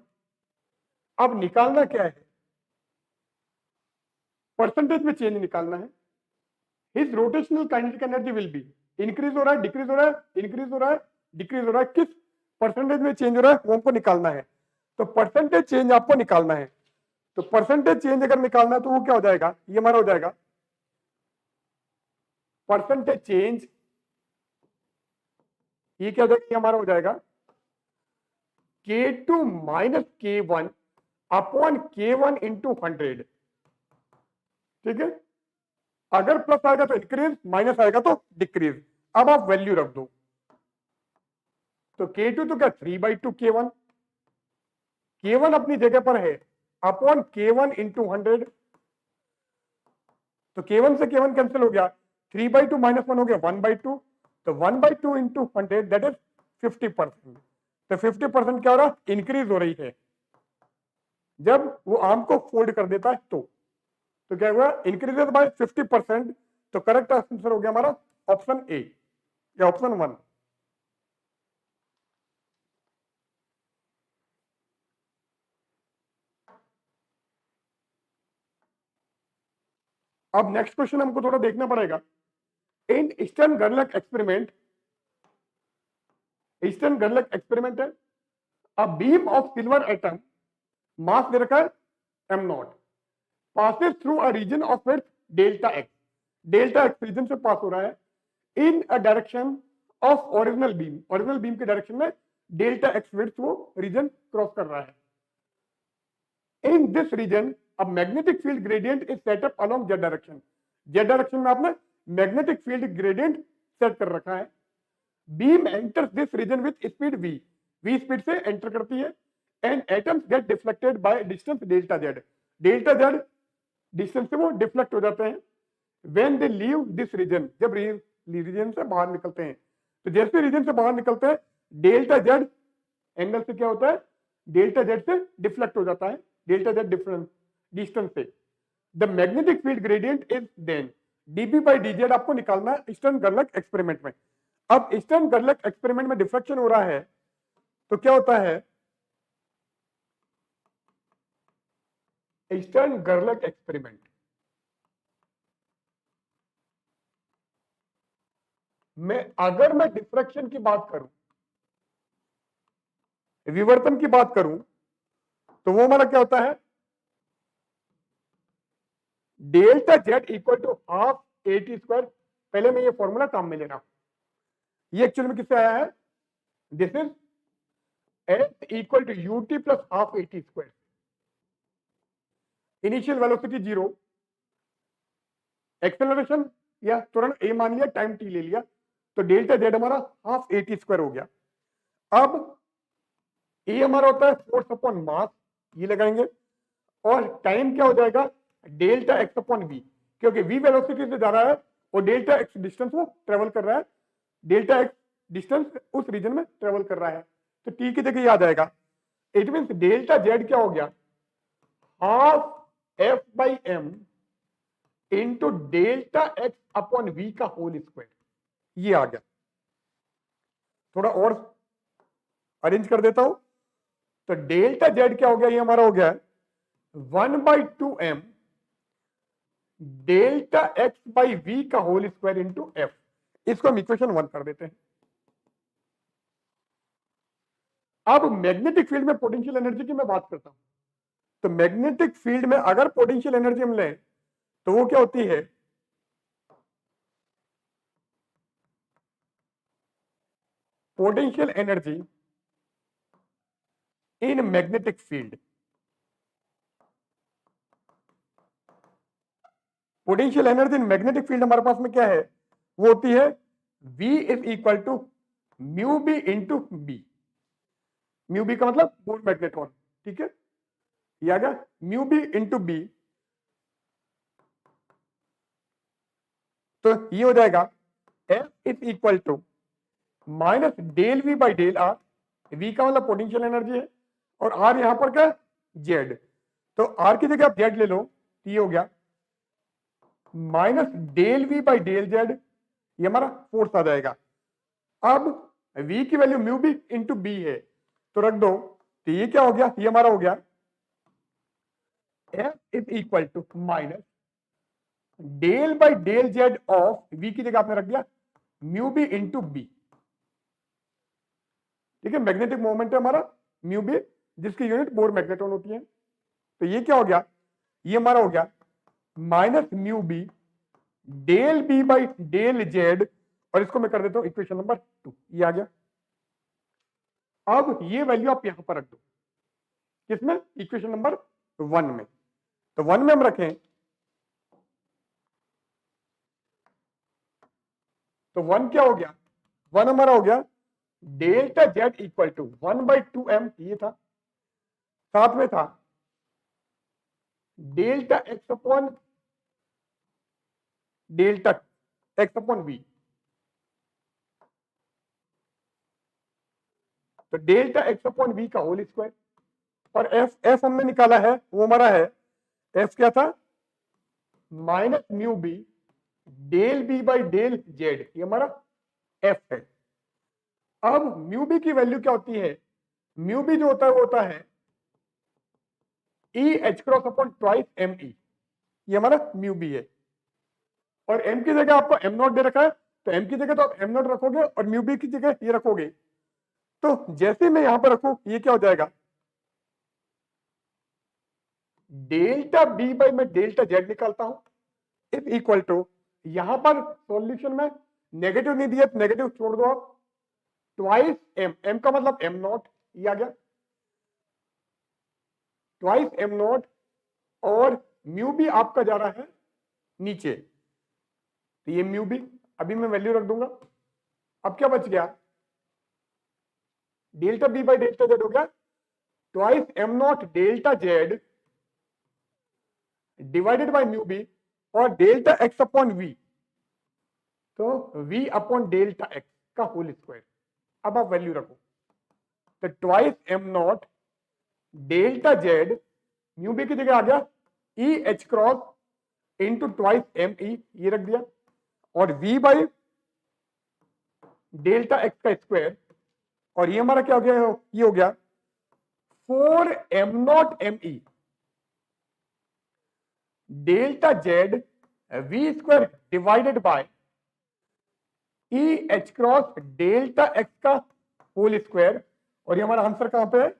अब निकालना क्या है? परसेंटेज में चेंज निकालना है। His rotational kinetic energy will be, increase हो रहा है, डिक्रीज हो रहा है, इंक्रीज हो रहा है, डिक्रीज हो रहा है, किस परसेंटेज में चेंज हो रहा है वो हमको निकालना है। तो परसेंटेज चेंज आपको निकालना है। तो परसेंटेज चेंज अगर निकालना है तो वो क्या हो जाएगा? ये हमारा हो जाएगा परसेंटेज चेंज, ये क्या हो जाएगा? ये हमारा हो जाएगा K2 minus K1 upon K1 into 100, ठीक है। अगर प्लस आएगा तो इंक्रीज, माइनस आएगा तो डिक्रीज। अब आप वैल्यू रख दो। तो K2 तो क्या 3/2 K1, K1 अपनी जगह पर है, अपॉन K1 इंटू 100। तो K1 से K1 कैंसिल हो गया, 3/2 माइनस 1 हो गया 1/2, तो 1/2 इंटू 100 दैट इज 50%। तो 50% क्या हो रहा? इंक्रीज हो रही है। जब वो आर्म को फोल्ड कर देता है तो क्या हुआ? Increases by 50%। तो करेक्ट आंसर हो गया हमारा ऑप्शन ए या ऑप्शन 1। अब नेक्स्ट क्वेश्चन हमको थोड़ा देखना पड़ेगा। In eastern गर्लक experiment, eastern गर्लक experiment है, a beam of silver atom, मास दे रखा है M not passes through a region of width delta x. Delta x reason से पास हो रहा है इन a direction of original beam, original beam के डायरेक्शन में डेल्टा एक्स विड्थ वो रीजन क्रॉस कर रहा है। In this reason a magnetic field gradient is set up along Z direction. Z direction में आपने मैग्नेटिक फील्ड ग्रेडियंट सेट कर रखा है। Beam enters this region with speed v, v speed से एंटर करती है and atoms get deflected by distance delta Z. Delta Z distance से वो डिफ्लेक्ट हो जाते हैं। When they leave this region, जब रीजन से बाहर निकलते हैं, तो जैसे रीजन से बाहर निकलते हैं डेल्टा जेड एंगल से क्या होता है, डेल्टा जेड से डिफ्लेक्ट हो जाता है, डेल्टा जेड डिफरेंस डिस्टेंस से। The magnetic field gradient is then dB by dz आपको निकालना है ईस्टर्न गर्लक एक्सपेरिमेंट में। अब ईस्टर्न गर्लक एक्सपेरिमेंट में डिफ्रैक्शन हो रहा है तो क्या होता है, ईस्टर्न गर्लक एक्सपेरिमेंट में अगर मैं डिफ्रैक्शन की बात करूं, विवर्तन की बात करूं, तो वो हमारा क्या होता है, delta Z equal to half A T square. पहले मैं ये फॉर्मूला काम में ले रहा हूं, ये एक्चुअली में किससे आया है, this is H equal to U T plus half A T square. Initial velocity 0, acceleration या तुरंत ए मान लिया, टाइम टी ले लिया, तो डेल्टा जेड हमारा हाफ एटी स्क्वायर हो गया। अब ए हमारा होता है फोर्स अपॉन मास, ये लगाएंगे, और टाइम क्या हो जाएगा, डेल्टा एक्स अपॉन वी, क्योंकि वी वेलोसिटी से जा रहा है और डेल्टा एक्स डिस्टेंस वो ट्रेवल कर रहा है, डेल्टा एक्स डिस्टेंस उस रीजन में ट्रेवल कर रहा है, तो टी की जगह ये आ जाएगा। इट मीन डेल्टा जेड क्या हो गया, half F by M into delta X upon V का होल स्क्वायर, ये आ गया। थोड़ा और अरेंज कर देता हूं, तो डेल्टा जेड क्या हो गया, ये हमारा हो गया 1/2m delta X by V का होल स्क्वायर इंटू एफ। इसको हम इक्वेशन 1 कर देते हैं। अब मैग्नेटिक फील्ड में पोटेंशियल एनर्जी की मैं बात करता हूं, तो मैग्नेटिक फील्ड में अगर पोटेंशियल एनर्जी हम लें तो वो क्या होती है, potential energy in magnetic field, potential energy in magnetic field हमारे पास में क्या है, वो होती है V is equal to mu B into B. Mu B का मतलब बोर मैग्नेट्रॉन, ठीक है, ये आ गया म्यू बी इंटू बी, तो ये हो जाएगा F is equal to minus del V by del R. V का मतलब पोटेंशियल एनर्जी है और आर यहां पर क्या, जेड, तो आर की जगह आप जेड ले लो, ये हो गया minus del V by del Z, ये हमारा फोर्स आ जाएगा। अब v की value mu B into B है, तो रख दो, तो ये क्या हो गया, ये हमारा हो गया f is equal to minus del by del Z of v की जगह आपने रख दिया म्यू बी इंटू बी, ठीक है, मैग्नेटिक मोमेंट है हमारा म्यू बी, जिसकी यूनिट बोर मैग्नेट्रॉन होती है, तो ये क्या हो गया, ये हमारा हो गया minus mu B del B by del Z, और इसको मैं कर देता हूं इक्वेशन नंबर 2, ये आ गया। अब ये वैल्यू आप यहां पर रख दो, किसमें, इक्वेशन नंबर 1 में, तो 1 में हम रखें, तो 1 क्या हो गया, 1 हमारा हो गया delta Z equal to 1/2m, ये था, साथ में था delta X upon delta X upon V, तो डेल्टा एक्स अपॉन वी का होल स्क्वायर, और एफ हमने निकाला है, वो हमारा है एफ क्या था, minus mu B del B by del Z, ये हमारा एफ है। अब म्यू बी की वैल्यू क्या होती है, म्यू बी जो होता है वो होता है E H cross upon twice M E, ये हमारा म्यू बी है, और m की जगह आपको m नॉट दे रखा है, तो m की जगह तो आप m नॉट रखोगे और म्यू बी की जगह ये रखोगे, तो जैसे मैं यहां पर रखूं ये क्या हो जाएगा, डेल्टा बी बाई मैं डेल्टा जेड निकालता हूं इज इक्वल टू, यहां पर सॉल्यूशन में नेगेटिव नहीं दिया, नेगेटिव छोड़ दो आप, ट्वाइस एम, एम का मतलब एम नॉट, ये आ गया ट्वाइस एम नॉट, और म्यू भी आपका जा रहा है नीचे, तो ये म्यू भी अभी मैं वैल्यू रख दूंगा। अब क्या बच गया, delta B by delta Z हो गया twice M naught delta Z divided by mu B, और डेल्टा एक्स अपॉन वी, तो v अपॉन डेल्टा एक्स का होल स्क्वायर। अब आप वैल्यू रखो, तो twice M naught delta Z, mu B की जगह आ गया E H cross into twice M E, ये रख दिया, और v बाई डेल्टा एक्स का स्क्वायर, और ये हमारा क्या हो गया, ये हो गया 4 M naught M E delta Z V square divided by E H cross delta X का होल स्क्वायर, और ये हमारा आंसर कहां पे है,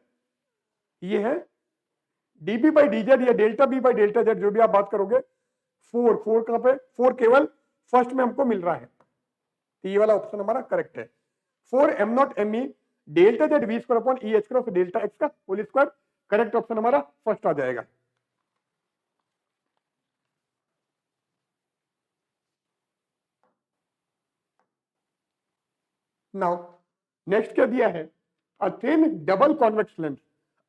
ये है डीबी बाई डीजेड या delta B by delta Z, जो भी आप बात करोगे, 4 कहां पे, 4 केवल फर्स्ट में हमको मिल रहा है, तो ये वाला ऑप्शन हमारा करेक्ट है। 4 M naught M E delta Z V square upon E H cross delta X का होल स्क्वायर, करेक्ट ऑप्शन हमारा फर्स्ट आ जाएगा। नाउ नेक्स्ट क्या दिया है, a thin double convex lens.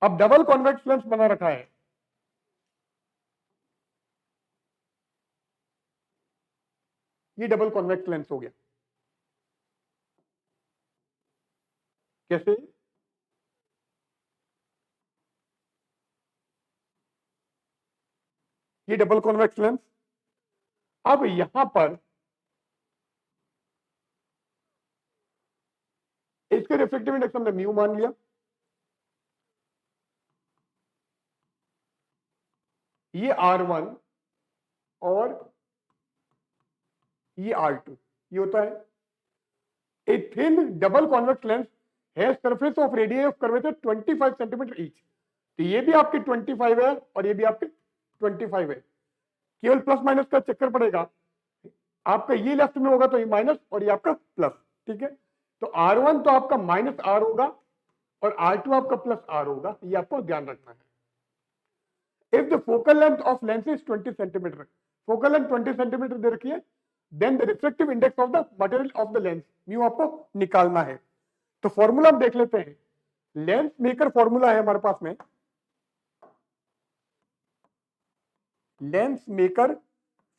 अब डबल कॉन्वेक्स लेंस बना रखा है, ये डबल कॉन्वेक्स लेंस हो गया, कैसे, ये डबल कॉन्वेक्स लेंस, अब यहां पर इसके रिफ्लेक्टिव इंडेक्स हमने म्यू मान लिया, ये R1 और ये R2, ये होता है a thin double convex lens has surface of radius of curvature 25 centimetre each, तो ये भी आपके 25 है और ये भी आपके 25 है, केवल प्लस माइनस का चक्कर पड़ेगा, आपका ये लेफ्ट में होगा तो ये माइनस और ये आपका प्लस, ठीक है, तो R1 तो आपका माइनस आर होगा और R2 आपका प्लस आर होगा, ये आपको ध्यान रखना है। If the focal length of lens is 20 centimeter, focal length 20 centimeter दे रखी है, then the refractive index of the material of the lens mu आपको निकालना है। तो फॉर्मूला हम देख लेते हैं, लेंस मेकर फॉर्मूला है हमारे पास में, lens maker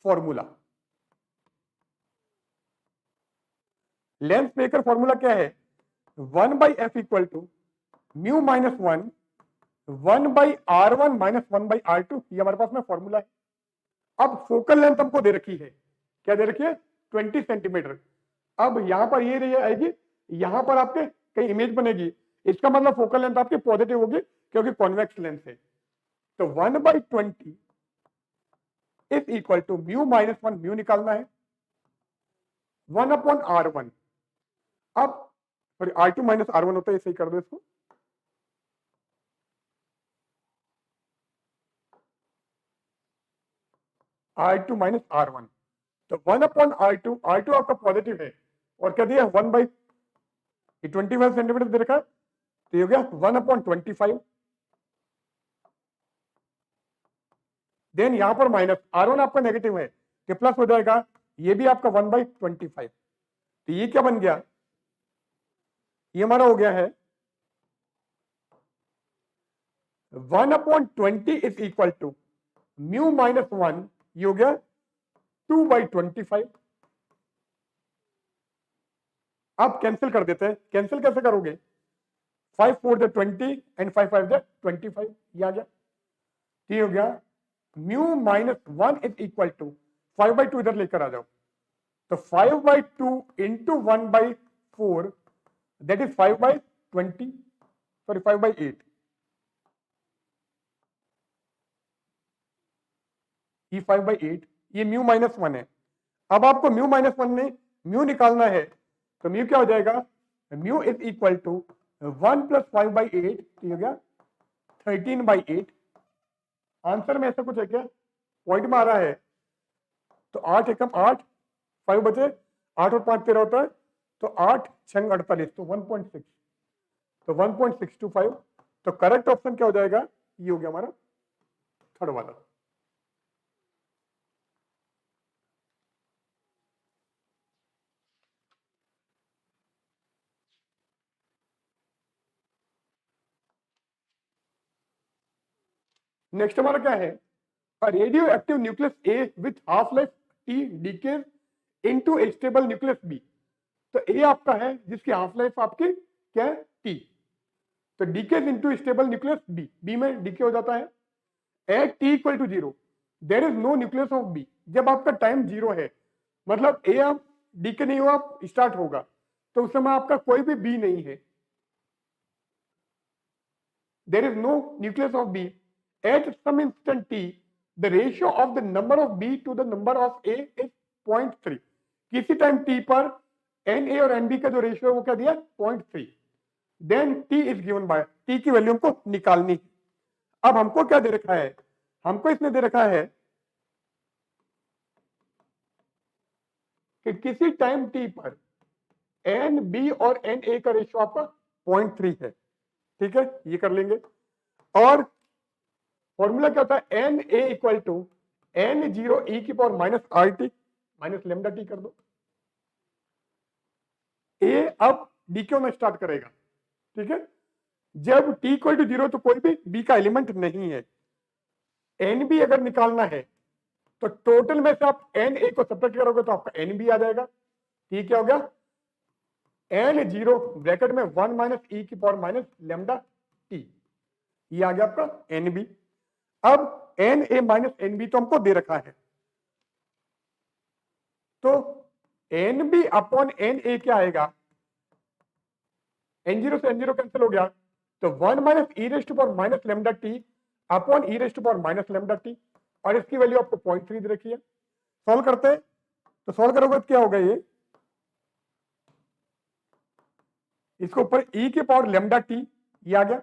formula, lens maker formula क्या है, 1 by F equal to mu minus 1 by R1 minus 1 by R2, ये हमारे पास में फॉर्मूला है। अब फोकल लेंथ हमको दे रखी है, क्या दे रखी है, 20 सेंटीमीटर। अब यहां पर ये रही आएगी, यहां पर आपके कहीं इमेज बनेगी, इसका मतलब फोकल लेंथ आपकी पॉजिटिव होगी क्योंकि कॉन्वेक्स लेंस है, तो 1 by 20 is equal to mu minus 1, mu निकालना है, 1 अपॉन R1, अब सॉरी R2 माइनस R1 होता है, सही कर दो इसको, R2 माइनस R1, तो 1 अपॉन R2, R2 आपका पॉजिटिव है और क्या दिया 1 बाई 25 सेंटीमीटर दे रखा है, तो ये हो गया 1 अपॉन 25, देन यहां पर माइनस R1 आपका नेगेटिव है तो प्लस हो जाएगा, ये भी आपका 1 बाई 25, तो ये क्या बन गया, ये हमारा हो गया है 1 upon 20 is equal to mu minus 1, ये हो गया 2 बाई 25। आप कैंसिल कर देते हैं, कैंसिल कैसे करोगे, 5 4 द 20 एंड 5 5 द 25, ये आ गया, ये हो गया mu minus 1 is equal to 5 by 2 इधर लेकर आ जाओ, तो 5 by 2 into 1 by 4 that is 5 by 20, sorry 5 by 8, ये 5 बाई 8, ये म्यू माइनस 1 है। अब आपको म्यू माइनस 1 में म्यू निकालना है, तो म्यू क्या हो जाएगा, mu is equal to 1 plus 5 by 8, ये हो गया 13 बाई 8, आंसर में ऐसा कुछ है क्या, पॉइंट में आ रहा है, तो 8 एकम 8, 5 बचे, 8 और 5 13 होता है, तो 8 6 48, तो 1.6, तो 1.625, तो करेक्ट ऑप्शन क्या हो जाएगा, ये हो गया हमारा थर्ड वाला। नेक्स्ट हमारा क्या है, radioactive nucleus A with half life T decays into a stable nucleus B. तो ए आपका है जिसकी हाफ लाइफ आपकी क्या है, टी, तो decays into stable nucleus B, B में डीके हो जाता है at T equal to 0, there is no nucleus of B. जब आपका टाइम 0 है, मतलब ए आप डीके नहीं हुआ स्टार्ट होगा, तो उस समय आपका कोई भी बी नहीं है, there is no nucleus of B at some instant t, the ratio of the number of B to the number of A is 0.3। किसी टाइम t पर Na और Nb का जो रेशियो है वो क्या दिया, 0.3, then t is given by, t की वैल्यू हमको निकालनी। अब हमको क्या दे रखा है, हमको इसने दे रखा है कि किसी टाइम t पर Nb और Na का रेशियो आपका 0.3 है, ठीक है, ये कर लेंगे। और फॉर्मूला क्या होता है, N A equal to N zero E की power minus R T minus lambda T कर दो। ए अब डी क्यू में स्टार्ट करेगा, ठीक है, जब टी इक्वल टू 0 तो कोई भी बी का एलिमेंट नहीं है। एन बी अगर निकालना है तो टोटल में से आप एन ए को सब्ट्रैक्ट करोगे तो आपका एन बी आ जाएगा। टी क्या हो गया, एन जीरो ब्रैकेट में 1 माइनस ई की पावर माइनस लेमडा टी, ये आ गया आपका एन बी। अब N A minus N B तो हमको दे रखा है, तो N B upon N A क्या आएगा, एन जीरो से एन जीरो कैंसिल हो गया, तो 1 minus E raised to power minus lambda T upon E raised to power minus lambda T, और इसकी वैल्यू आपको 0.3 दे रखी है। सॉल्व करते हैं, तो सॉल्व करोगे तो क्या होगा, ये इसके ऊपर ई की पावर लेमडा टी ये आ गया,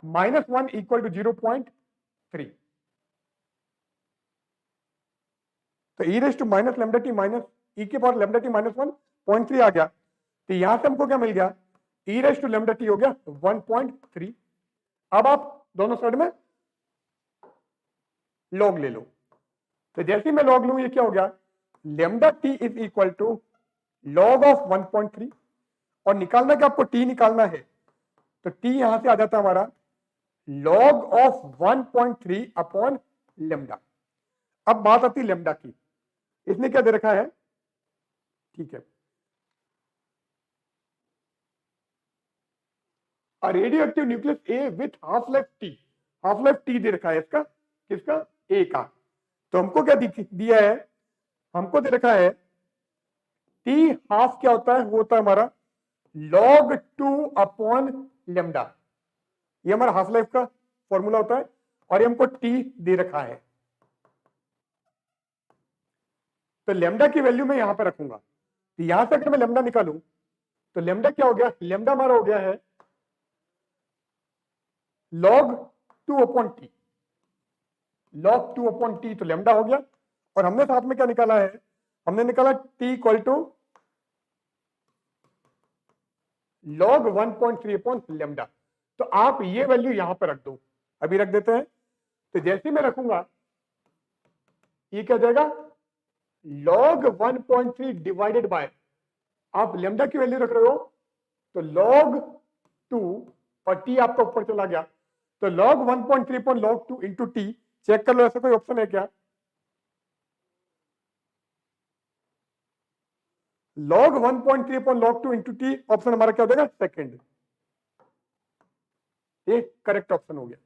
-1 इक्वल टू 0.3, तो E raised to minus lambda T minus E की पावर लेमडा टी -1.3 आ गया, तो यहां से हमको क्या मिल गया, ई रेस्ट टू लेमडा टी हो गया 1.3। अब आप दोनों साइड में लॉग ले लो, तो जैसे ही मैं लॉग लूं ये क्या हो गया, lambda T is equal to log of 1.3, और निकालना क्या आपको, टी निकालना है, तो टी यहां से आ जाता है हमारा लॉग ऑफ 1.3 अपॉन लेमडा। अब बात आती है लेमडा की, इसने क्या दे रखा है, ठीक है, radioactive nucleus A with half life T, half life T दे रखा है इसका, किसका, ए का, तो हमको क्या दिया है, हमको दे रखा है टी हाफ क्या होता है, वो होता है हमारा log 2 अपॉन लेमडा, ये हमारा हाफ लाइफ का फॉर्मूला होता है, और ये हमको टी दे रखा है, तो लेमडा की वैल्यू मैं यहां पर रखूंगा, तो यहां से अगर मैं लेमडा निकालूं तो लेमडा क्या हो गया, लेमडा हमारा हो गया है log 2 upon T, log 2 upon T, तो लेमडा हो गया, और हमने साथ में क्या निकाला है, हमने निकाला T equal to log 1.3 upon lambda, तो आप ये वैल्यू यहां पर रख दो, अभी रख देते हैं, तो जैसे मैं रखूंगा ये क्या जाएगा, log 1.3 डिवाइडेड बाय, आप लेमडा की वैल्यू रख रहे हो तो log 2 और टी आपका ऊपर चला गया, तो log 1.3 upon log 2 into T, check कर लो ऐसा कोई ऑप्शन है क्या, log 1.3 upon log 2 into T, option हमारा क्या हो जाएगा, सेकंड, ये करेक्ट ऑप्शन हो गया।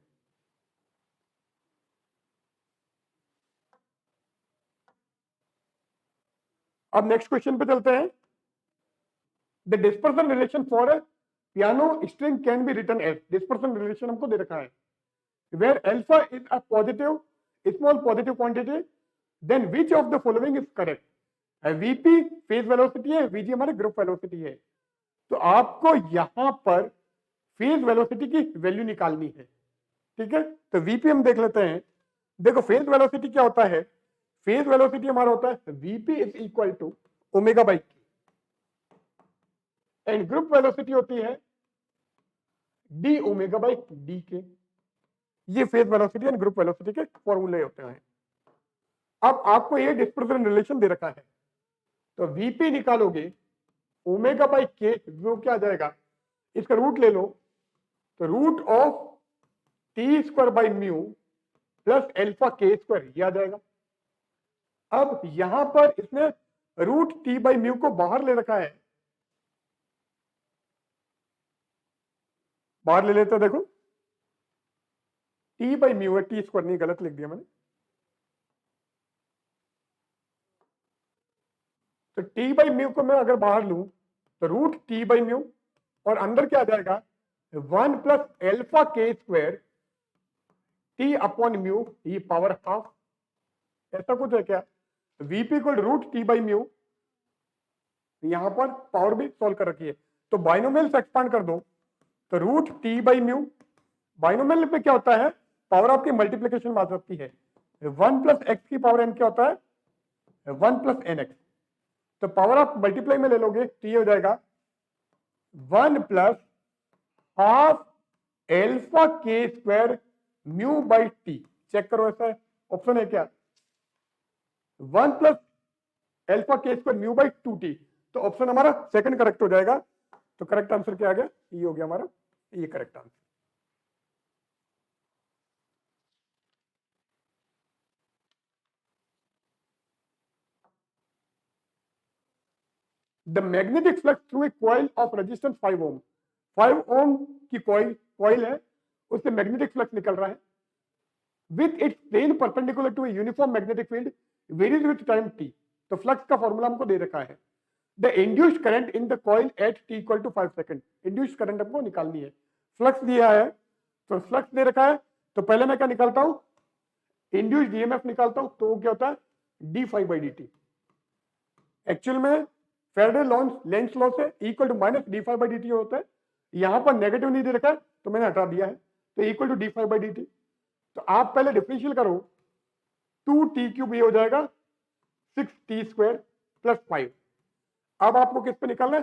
अब नेक्स्ट क्वेश्चन पे चलते हैं, the dispersion relation for piano string can be written as, dispersion relation हमको दे रखा है, where alpha is a positive small positive quantity, then which of the following is correct, VP phase velocity है, VG हमारी group velocity है, तो आपको यहां पर फेज वेलोसिटी की वैल्यू निकालनी है, ठीक है, तो वीपी हम देख लेते हैं, देखो फेज वेलोसिटी क्या होता है, फेज वेलोसिटी हमारा होता है VP is equal to omega by K, and group velocity होती है D omega by D K. ये phase velocity and group velocity के फॉर्मूले होते हैं। अब आपको ये डिस्पर्सन रिलेशन दे रखा है, तो वीपी निकालोगे ओमेगा बाई के, वो क्या आ जाएगा, इसका रूट ले लो, तो root of T square by mu plus alpha K square ये आ जाएगा। अब यहां पर इसने रूट टी बाई म्यू को बाहर ले रखा है, बाहर ले लेते हैं, देखो टी बाई म्यू है, टी स्क्वायर नहीं, गलत लिख दिया मैंने। तो टी बाई म्यू को मैं अगर बाहर लूं तो रूट टी बाई म्यू, और अंदर क्या आ जाएगा 1 plus alpha K square T upon mu ये पावर हाफ, ऐसा कुछ है क्या। VP equal root T by mu, यहां पर पावर भी सॉल्व कर रखी है, तो बाइनोमियल से एक्सपांड कर दो, तो root T by mu, binomial में क्या होता है, पावर आपकी मल्टीप्लीकेशन में आ सकती है, 1 प्लस एक्स की पावर एन क्या होता है 1 प्लस एन एक्स, तो पावर आप मल्टीप्लाई में ले लोगे तो ये हो जाएगा 1 plus half alpha K square mu by T. Check करो ऐसा है, ऑप्शन है क्या 1 plus alpha K square mu by 2t, तो ऑप्शन हमारा सेकंड करेक्ट हो जाएगा। तो करेक्ट आंसर क्या आ गया, ये हो गया हमारा, ये correct answer. The magnetic flux through a coil of resistance 5 ohm, 5 ohm की कॉइल है, उससे मैग्नेटिक फ्लक्स निकल रहा है, with its plane perpendicular to a uniform magnetic field varies with time t। तो फ्लक्स का फॉर्मूला हमको दे रखा है, the induced current in the coil at t equal to 5 second, induced current हमको निकालनी है, फ्लक्स दिया है, तो फ्लक्स दे रखा है, तो पहले मैं क्या निकालता हूं, इंड्यूस्ड ईएमएफ निकालता हूं, तो क्या होता है d5 बाई dt। एक्चुअल में फेराडे लेंज लॉ से equal to minus d5 by dt होता है, यहां पर नेगेटिव नहीं दे रखा है तो मैंने हटा दिया है, तो equal to d5 by dt। तो आप पहले डिफरेंशियल करो, 2t क्यूब ये हो जाएगा 6t स्क्वायर प्लस 5। अब आपको किस पे निकालना है,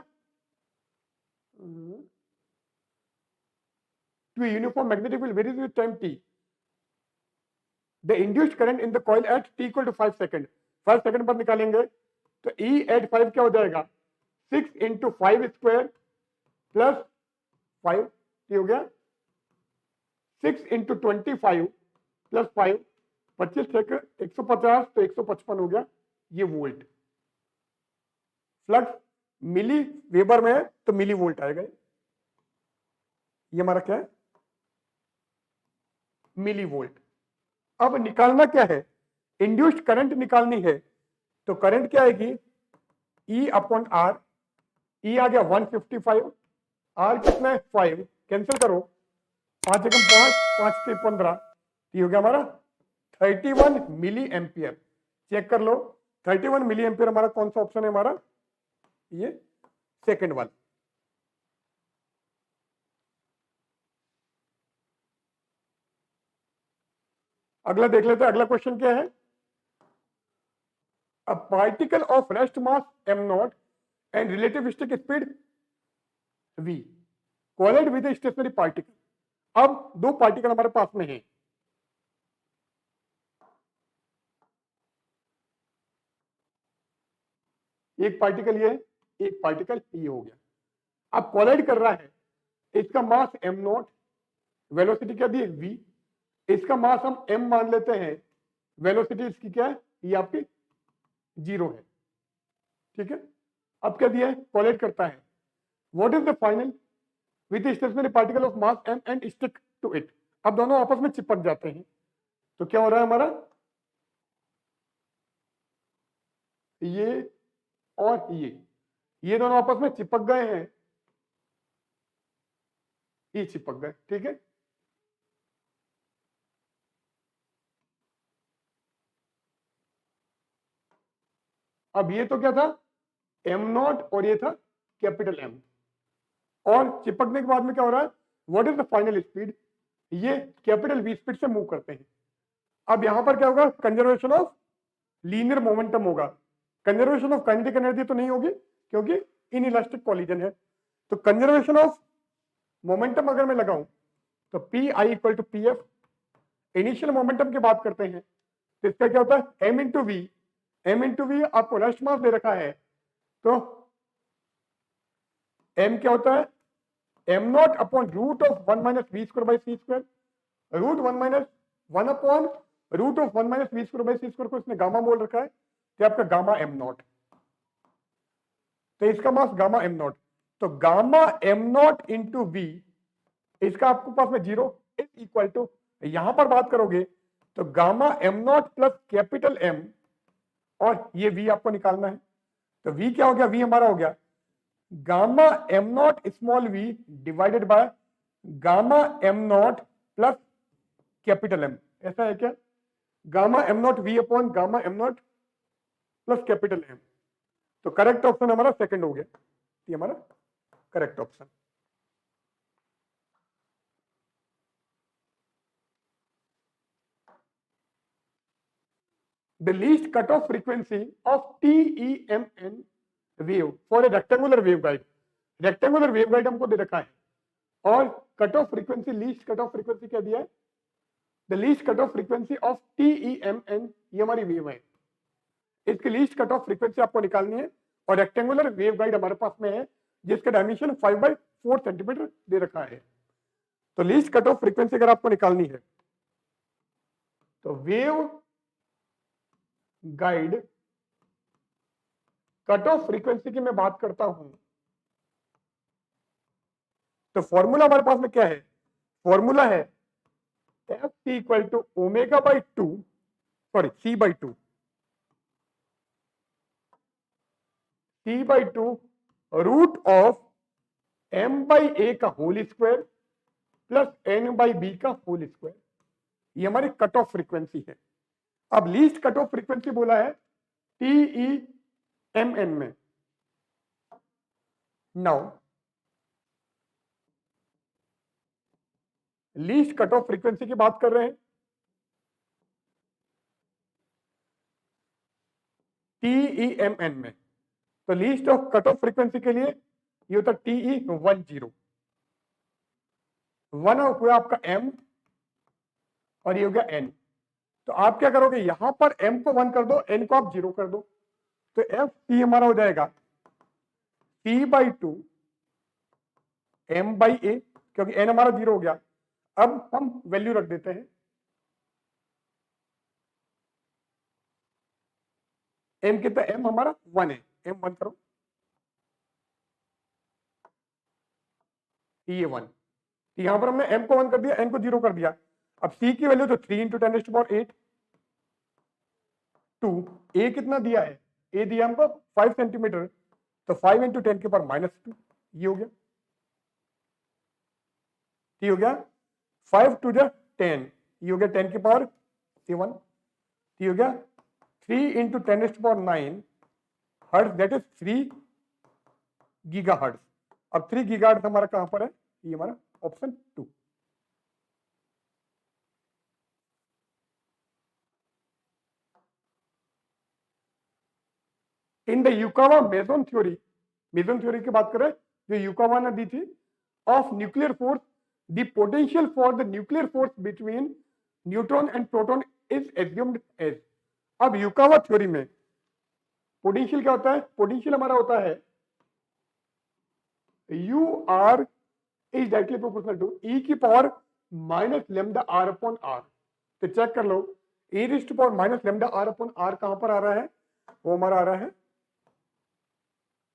to uniform magnetic field varies with time t, the induced current in the coil at t equal to 5 second, 5 second पर निकालेंगे, तो E एट 5 क्या हो जाएगा 6 इंटू 5 स्क्वायर प्लस 5, ये हो गया 6 इंटू 25 प्लस 5, 25 150, तो 155 हो गया, ये वोल्ट। फ्लक्स मिली वेबर में है तो मिली वोल्ट आएगा, ये हमारा क्या है मिली वोल्ट। अब निकालना क्या है, इंड्यूस्ड करंट निकालनी है, तो करंट क्या आएगी E अपॉन R, E आ गया 155, R कितना है 5, कैंसिल करो, 5 एकम 5, 5 से 15, ये हो गया हमारा 31 मिली एम्पियर। चेक कर लो 31 मिली एम्पियर हमारा कौन सा ऑप्शन है हमारा, ये सेकंड वाला। अगला देख लेते हैं, अगला क्वेश्चन क्या है, a particle of rest mass m0 and relativistic speed v collide with a stationary particle। अब दो पार्टिकल हमारे पास में है, एक पार्टिकल ये, एक पार्टिकल ये हो गया, अब कोलाइड कर रहा है, इसका मास m0, वेलोसिटी क्या दी है v, इसका मास हम m मान लेते हैं, वेलोसिटी इसकी क्या है, ये आपकी 0 है, ठीक है। अब क्या दिया है, कोलाइड करता है, what is the final with stationary particle of mass m and stick to it. अब दोनों आपस में चिपक जाते हैं, तो क्या हो रहा है हमारा, ये और ये दोनों आपस में चिपक गए हैं, ये चिपक गए, ठीक है। अब ये तो क्या था m0 और ये था कैपिटल M, और चिपकने के बाद में क्या हो रहा है, what is the final speed, ये कैपिटल V स्पीड से मूव करते हैं। अब यहां पर क्या होगा, कंजर्वेशन ऑफ लीनियर मोमेंटम होगा, कंजर्वेशन ऑफ काइनेटिक एनर्जी तो नहीं होगी क्योंकि इनइलास्टिक कॉलिजन है। तो कंजर्वेशन ऑफ मोमेंटम अगर मैं लगाऊं तो P I equal to P F, initial momentum की बात करते हैं तो इसका क्या होता है M into V, M into V आपको रेस्ट मास दे रखा है तो एम क्या होता है M naught upon root of 1 minus V square by C square, root 1 minus 1 upon root of 1 minus V square by C square को इसने गामा बोल रखा है तो आपका गामा एम नॉट, तो इसका मास गामा एम नॉट, तो gamma M naught into V, इसका आपको पास में जीरो इज इक्वल टू, यहां पर बात करोगे तो gamma M naught plus capital M, और ये वी आपको निकालना है तो वी क्या हो गया, वी हमारा हो गया gamma M naught small V divided by gamma M naught plus capital M, ऐसा है क्या, gamma M naught V upon gamma M naught plus capital M, तो करेक्ट ऑप्शन हमारा सेकंड हो गया, ये हमारा correct option. The least cutoff frequency of TEMN wave for a rectangular waveguide, rectangular waveguide हमको दे रखा है और cut off frequency, least cut off frequency क्या दिया है, the least cut off frequency of TEMN, ये हमारी वेव है, इसकी लीस्ट कट ऑफ फ्रीक्वेंसी आपको निकालनी है और रेक्टेंगुलर वेवगाइड हमारे पास में है जिसका डायमेंशन 5/4 सेंटीमीटर दे रखा है, तो लीस्ट कट ऑफ फ्रीक्वेंसी अगर आपको निकालनी है तो wave guide cut off frequency की मैं बात करता हूं तो फॉर्मूला हमारे पास में क्या है, फॉर्मूला है F C equal to omega by two, sorry C by two, C by two root of M by A का whole square plus N by B का होल स्क्वायर, ये हमारी कट ऑफ फ्रीक्वेंसी है। अब least cut off frequency बोला है TEMN में, now least cut off frequency की बात कर रहे हैं TEMN में, तो least of cut off frequency के लिए ये होता है TE10, 1 हुआ आपका M और ये हो गया N, तो आप क्या करोगे यहां पर M को 1 कर दो, N को आप 0 कर दो, तो एफ सी हमारा हो जाएगा C/2 M/A, क्योंकि N हमारा 0 हो गया, अब हम वैल्यू रख देते हैं, M कितना, M हमारा 1 है, M 1 करो, ये 1, यहां पर हमने M को 1 कर दिया, N को 0 कर दिया, अब C की वैल्यू तो 3 × 10⁸ 2, A कितना दिया है, A दिया हमको 5 सेंटीमीटर, तो 5 × 10⁻², ये हो गया, ये हो गया 5 × 10, ये हो गया 10⁻7, ये हो गया 3 × 10⁹ हर्ट्ज, दैट इज 3 गीगाहर्ट्ज। अब 3 गीगाहर्ट्ज हमारा कहां पर है, ये हमारा option 2। In the Yukawa meson theory, meson theory की बात करें जो यूकावा ने दी थी, of nuclear force, the potential for the nuclear force between neutron and proton is assumed as, अब यूकावा थ्योरी में पोटेंशियल क्या होता है, पोटेंशियल हमारा होता है U R is directly proportional to E की power minus lambda R upon R, तो चेक कर लो e raise to power minus lambda R upon R कहां पर आ रहा है, वो हमारा आ रहा है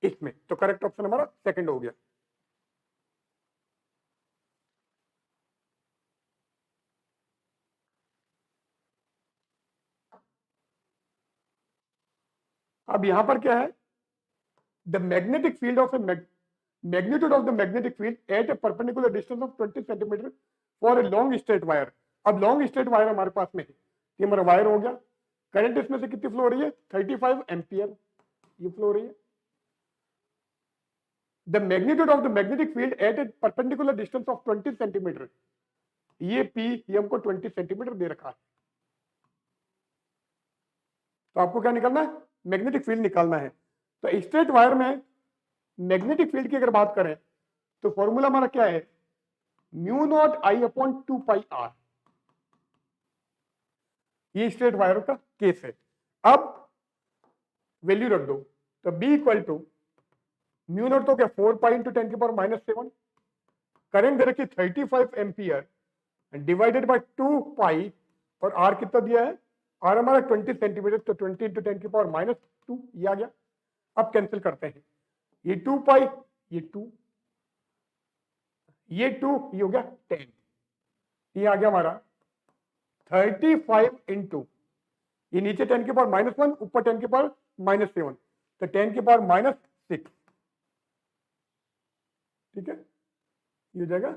इसमें, तो करेक्ट ऑप्शन हमारा सेकंड हो गया। अब यहां पर क्या है, the magnetic field of magnitude of the magnetic field at A perpendicular distance of 20 centimetre for a long straight wire, अब लॉन्ग स्ट्रेट वायर हमारे पास में है, ये हमारा वायर हो गया, करंट इसमें से कितनी फ्लो हो रही है 35 एम्पियर, ये फ्लो हो रही है, the magnitude of the magnetic field at a perpendicular distance of 20 centimetre, ये P ये हमको 20 सेंटीमीटर दे रखा है, तो आपको क्या निकालना है, मैग्नेटिक फील्ड निकालना है। तो स्ट्रेट वायर में मैग्नेटिक फील्ड की अगर बात करें तो फॉर्मूला हमारा क्या है, mu naught I upon 2 pi R. ये स्ट्रेट वायर का केस है। अब वैल्यू रख दो, तो B equal to mu naught तो क्या 4 पाई इंटू 10 की पावर -7, करंट दे रखी 35 एम्पियर डिवाइडेड बाय 2 पाई, और आर कितना दिया है, आर हमारा 20 सेंटीमीटर, तो 20 इंटू 10 की पावर -2 ये आ गया। अब कैंसिल करते हैं, ये 2 पाई, ये 2, ये 2, ये हो गया 10, ये आ गया हमारा 35 इंटू, ये नीचे 10 की पावर -1, ऊपर 10 की पावर -7, तो 10 की पावर -6, ठीक है, ये हो जाएगा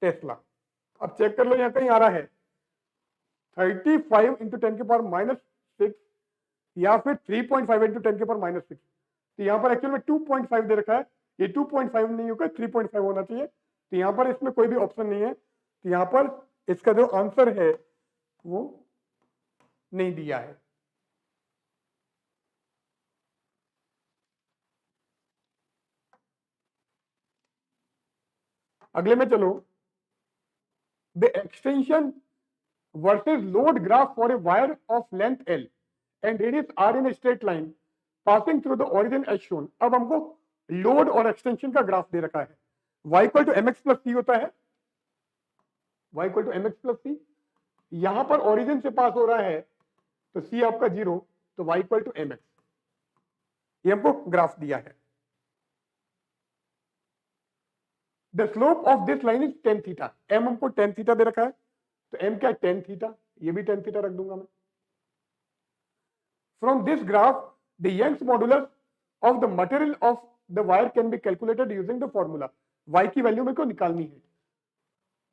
टेस्ला। अब चेक कर लो, यहां कहीं आ रहा है 35 इंटू 10 की पावर -6 या फिर 3.5 इंटू 10 की पावर -6, तो यहां पर एक्चुअल में 2.5 दे रखा है, ये 2.5 नहीं होगा, 3.5 होना चाहिए, तो यहां पर इसमें कोई भी ऑप्शन नहीं है, तो यहां पर इसका जो आंसर है वो नहीं दिया है। अगले में चलो, the extension versus load graph for a wire of length L and radius R in a straight line passing through the origin as shown. अब हमको लोड और एक्सटेंशन का ग्राफ दे रखा है, y equal to mx plus C होता है, y equal to mx plus C, यहां पर ओरिजिन से पास हो रहा है तो c आपका 0, तो y इक्वल टू mx, ये हमको ग्राफ दिया है। The slope of this line is tan theta, m हमको tan थीटा दे रखा है, तो m क्या है tan थीटा, ये भी tan थीटा रख दूंगा मैं। From this graph the Young's modulus of the material of the wire can be calculated using the formula, y की वैल्यू मेरे को निकालनी है,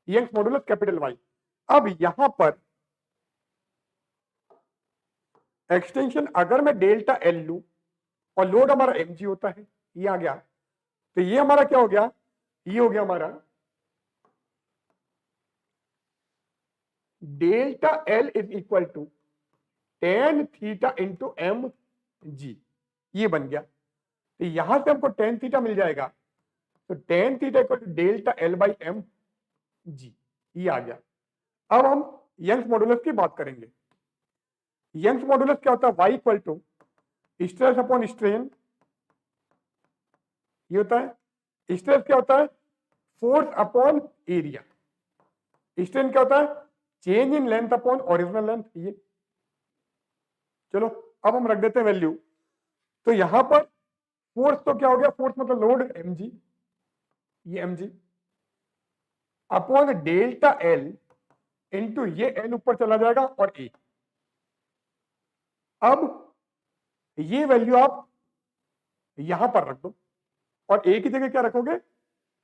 यंग्स मॉडुलस कैपिटल Y। अब यहां पर एक्सटेंशन अगर मैं डेल्टा एल लू और लोड हमारा mg होता है, ये आ गया, तो ये हमारा क्या हो गया, ये हो गया हमारा delta L is equal to tan theta into M G, ये बन गया। तो यहां से हमको tan थीटा मिल जाएगा, तो tan theta equal to delta L by M G, ये आ गया। अब हम यंग्स मॉडुलस की बात करेंगे। यंग्स मॉडुलस क्या होता है, y equal to stress upon strain, ये होता है। स्ट्रेस क्या होता है, फोर्स अपॉन एरिया। स्ट्रेन क्या होता है, change in length upon original length, ये। चलो अब हम रख देते हैं वैल्यू, तो यहां पर फोर्स तो क्या हो गया, फोर्स मतलब लोड mg, ये mg upon delta L into ये एल ऊपर चला जाएगा और ए। अब ये वैल्यू आप यहां पर रख दो, और ए की जगह क्या रखोगे,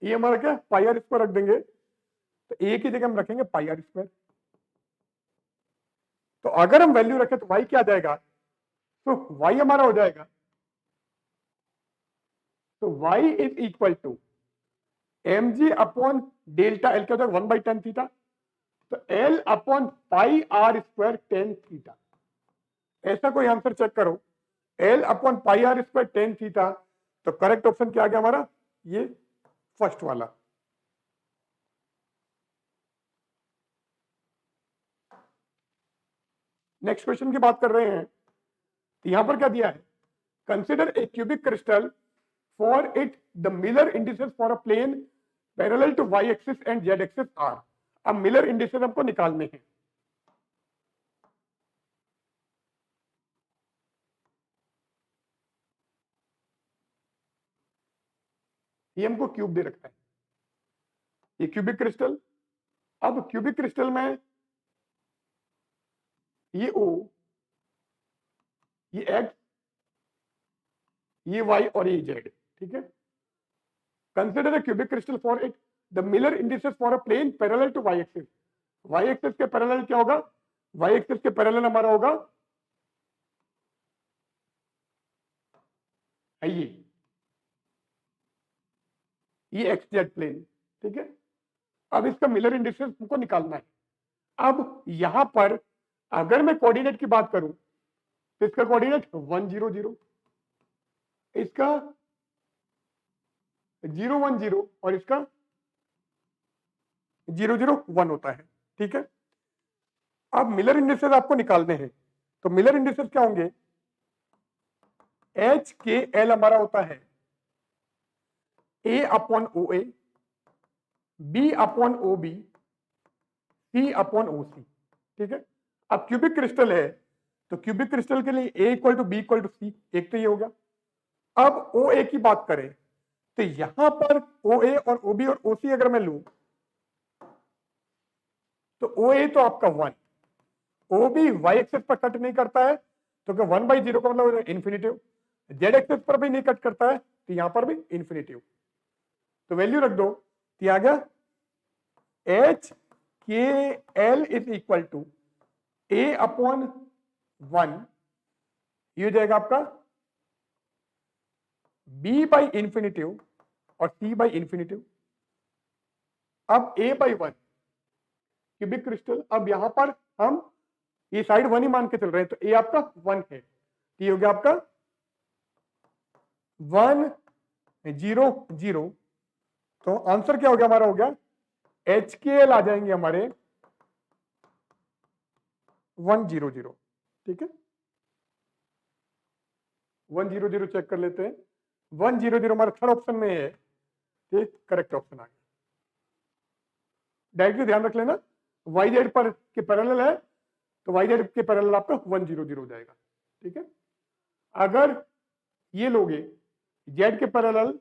ये हमारा क्या पाई आर स्क्वायर रख देंगे, तो ए की जगह हम रखेंगे पाई आर स्क्वायर। तो अगर हम वैल्यू रखें तो y क्या आ जाएगा, तो y हमारा हो जाएगा, तो y is equal to mg upon delta L क्या होता है 1/tan थीटा, तो l upon pi R square tan theta. ऐसा कोई आंसर चेक करो, l upon pi R square tan theta, तो करेक्ट ऑप्शन क्या आ गया हमारा, ये फर्स्ट वाला। नेक्स्ट क्वेश्चन की बात कर रहे हैं, तो यहां पर क्या दिया है, consider a cubic crystal for it the Miller indices for a plane parallel to Y axis and Z axis are. अब मिलर इंडिसेस हमको निकालने हैं। ये हमको क्यूब दे रखा है, ये क्यूबिक क्रिस्टल। अब क्यूबिक क्रिस्टल में ये O, ये X, ये Y और ये Z, ठीक है। Consider a cubic crystal for it the Miller indices for a plane parallel to Y axis. Y axis के पैरेलल क्या होगा, वाई एक्सिस के पैरेलल हमारा होगा ये एक्स जेड प्लेन, ठीक है। अब इसका मिलर इंडिसेस हमको निकालना है। अब यहां पर अगर मैं कोऑर्डिनेट की बात करूं तो इसका कोऑर्डिनेट 1 0 0, इसका 0 1 0 और इसका 0 0 1 होता है। ठीक है, अब मिलर इंडिसेस आपको निकालने हैं, तो मिलर इंडिसेस क्या होंगे, एच के एल हमारा होता है ए अपॉन ओ ए, बी अपॉन ओ बी, सी अपॉन ओ सी। ठीक है, अब क्यूबिक क्रिस्टल है तो क्यूबिक क्रिस्टल के लिए A equal to B equal to C, एक तो ये हो गया। अब ओ ए की बात करें तो यहां पर ओ ए और ओ बी और ओ सी अगर मैं लूं तो ओ ए तो आपका 1, ओ बी वाई एक्सेस पर कट नहीं करता है तो 1/0 का मतलब इन्फिनिटिव, जेड एक्सेस पर भी नहीं कट करता है तो यहां पर भी इन्फिनिटिव, तो वैल्यू रख दो, तो आ गया H K L is equal to A upon 1, ये हो जाएगा आपका b बाई इंफिनिटिव और c बाई इंफिनिटिव। अब a बाई 1 क्यूबिक क्रिस्टल, अब यहां पर हम ये साइड 1 ही मान के चल रहे हैं तो a आपका 1 है, ये हो गया आपका 1 0 0, तो आंसर क्या हो गया हमारा, हो गया एच के एल आ जाएंगे हमारे 1 0 0। ठीक है, 1 0 0 चेक कर लेते हैं, 1 0 0 हमारे थर्ड ऑप्शन में है, ये करेक्ट ऑप्शन आ गया। डायरेक्टली ध्यान रख लेना, वाई जेड पर के पैरेलल है तो वाई जेड के पैरेलल आपका 1 0 0 हो जाएगा। ठीक है, अगर ये लोगे जेड के पैरेलल